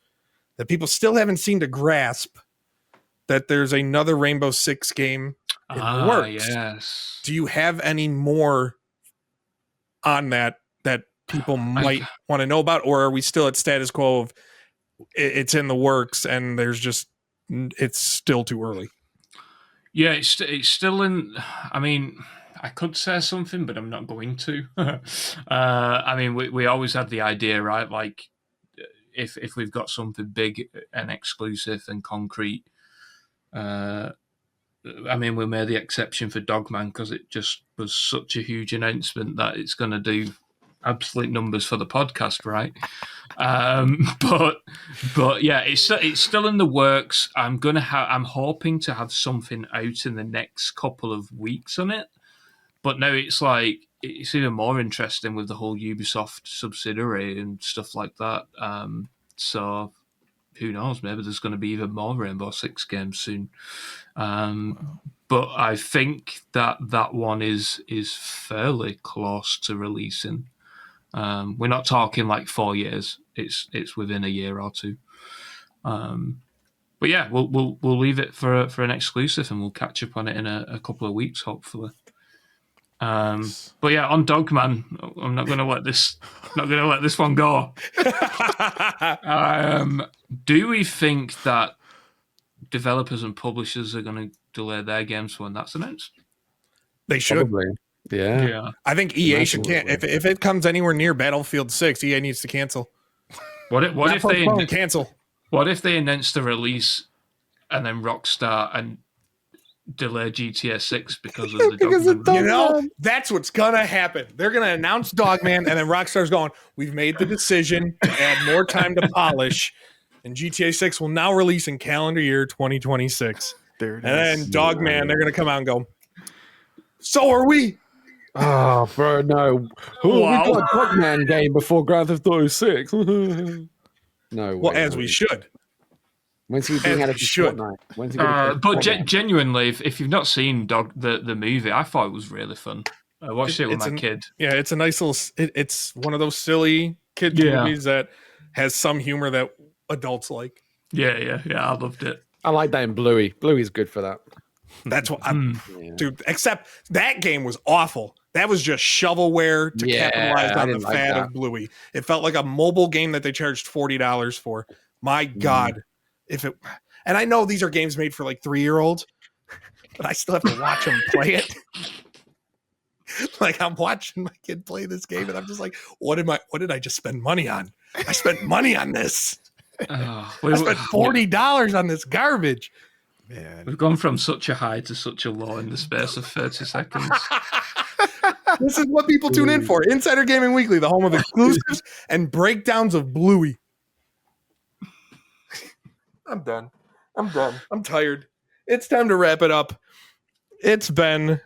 that people still haven't seemed to grasp that there's another Rainbow Six game in the works. Yes. Do you have any more on that people might want to know about, or are we still at status quo of it's in the works and it's still too early? Yeah, it's still in. I mean, I could say something, but I'm not going to. I mean, we always had the idea, right? Like, if we've got something big and exclusive and concrete, I mean, we made the exception for Dogman because it just was such a huge announcement that it's going to do absolute numbers for the podcast, right? But yeah, it's still in the works. I'm hoping to have something out in the next couple of weeks on it. But now it's like it's even more interesting with the whole Ubisoft subsidiary and stuff like that. So who knows? Maybe there's going to be even more Rainbow Six games soon. But I think that one is fairly close to releasing. We're not talking like 4 years. It's within a year or two. But yeah, we'll leave it for an exclusive, and we'll catch up on it in a couple of weeks, hopefully. But yeah, on Dogman, I'm not going to let this one go. Do we think that developers and publishers are going to delay their games when that's announced? They should. Probably. Yeah. I think EA should if it comes anywhere near Battlefield 6, EA needs to cancel. What if they cancel? What if they announce the release and then Rockstar and delay GTA 6 because of the Dogman? You know, that's what's gonna happen. They're gonna announce Dogman, and then Rockstar's going, "We've made the decision to add more time to polish, and GTA 6 will now release in calendar year 2026." There it and is. then Dogman, they're gonna come out and go, "So are we." Oh, bro, no. We got a Dogman game before Grand Theft Auto 6. No way. Well, as we should. When's he being added to Fortnite? When's he but genuinely, if you've not seen the movie, I thought it was really fun. I watched it with my kid. Yeah, it's a nice little. It's one of those silly kid movies that has some humor that adults like. Yeah. I loved it. I like that in Bluey. Bluey's good for that. That's what dude. Except that game was awful. That was just shovelware to capitalize on the fad of Bluey. It felt like a mobile game that they charged $40 for. My God, and I know these are games made for like 3-year-olds, but I still have to watch them play it. Like I'm watching my kid play this game, and I'm just like, what did I just spend money on? I spent money on this. I spent $40 on this garbage. Man. We've gone from such a high to such a low in the space of 30 seconds. This is what people tune in for. Insider Gaming Weekly, the home of exclusives and breakdowns of Bluey. I'm done. I'm tired. It's time to wrap it up. It's been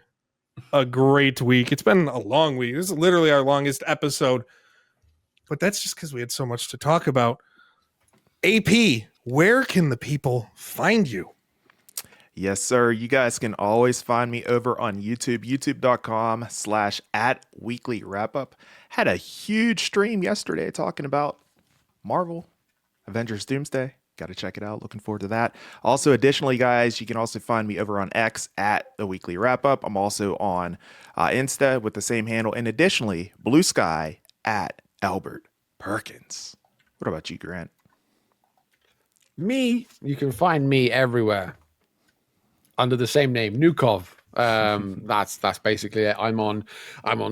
a great week. It's been a long week. This is literally our longest episode. But that's just because we had so much to talk about. AP, where can the people find you? Yes, sir. You guys can always find me over on YouTube, youtube.com/@weeklywrapup. Had a huge stream yesterday talking about Marvel, Avengers Doomsday. Got to check it out. Looking forward to that. Also, additionally, guys, you can also find me over on X @theweeklywrapup. I'm also on Insta with the same handle. And additionally, Blue Sky @Albert Perkins. What about you, Grant? You can find me everywhere under the same name, Nukov. That's basically it. I'm on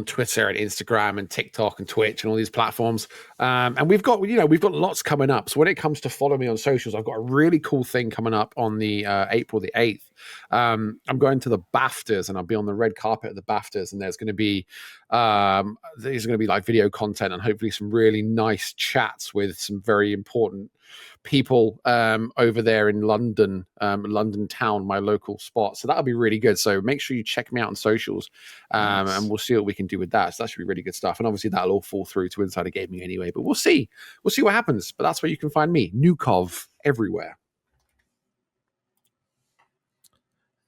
Twitter and Instagram and TikTok and Twitch and all these platforms. And we've got lots coming up. So when it comes to follow me on socials, I've got a really cool thing coming up on the April the 8th. I'm going to the BAFTAs and I'll be on the red carpet at the BAFTAs, and there's going to be like video content and hopefully some really nice chats with some very important people over there in London, London town, my local spot. So that'll be really good. So make sure you check me out on socials, and we'll see what we can do with that. So that should be really good stuff. And obviously that'll all fall through to Insider Gaming anyway, but we'll see what happens. But that's where you can find me, Nukov, everywhere.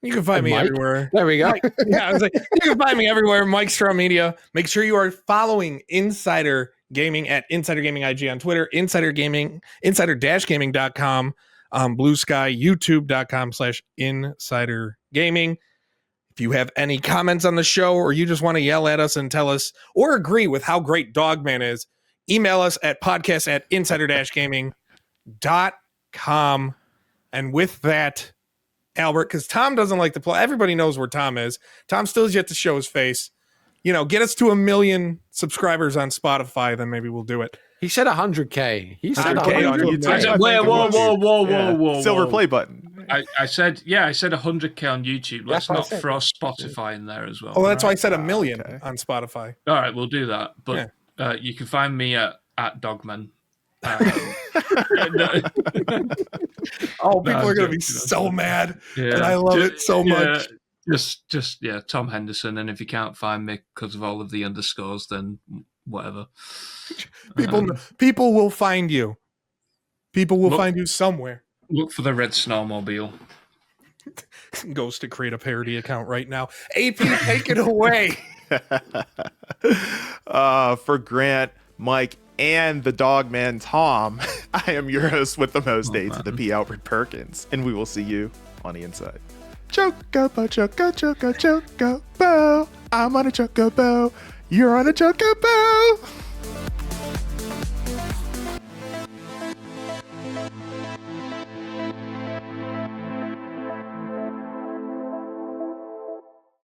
You can find me Mike? everywhere. There we go. Yeah, I was like, you can find me everywhere. Mike Straw Media. Make sure you are following Insider Gaming at Insider Gaming IG on Twitter, Insider Gaming, insider-gaming.com, Blue Sky, youtube.com/Insider Gaming. If you have any comments on the show or you just want to yell at us and tell us or agree with how great Dogman is, email us at podcast@insider-gaming.com. And with that, Albert, because Tom doesn't like to play. Everybody knows where Tom is. Tom still has yet to show his face. Get us to 1 million subscribers on Spotify, then maybe we'll do it. He said 100K. He said 100K on 100K. YouTube. Whoa. Silver play button. I said 100K on YouTube. Let's That's what I not said. throw Spotify in there as well. Oh, that's why I said Right. 1 million Okay. on Spotify. All right, we'll do that. But you can find me at Dogman. Oh, people are going to joking, be so mad. Yeah, And I love it so much. Just Tom Henderson. And if you can't find me because of all of the underscores, then whatever. People will find you. People will find you somewhere. Look for the red snowmobile. Goes to create a parody account right now. AP, take it away. For Grant, Mike, and the dog man Tom, I am your host with the most dates, the P. Albert Perkins, and we will see you on the inside. Chocobo, chocobo. I'm on a chocobo. You're on a chocobo.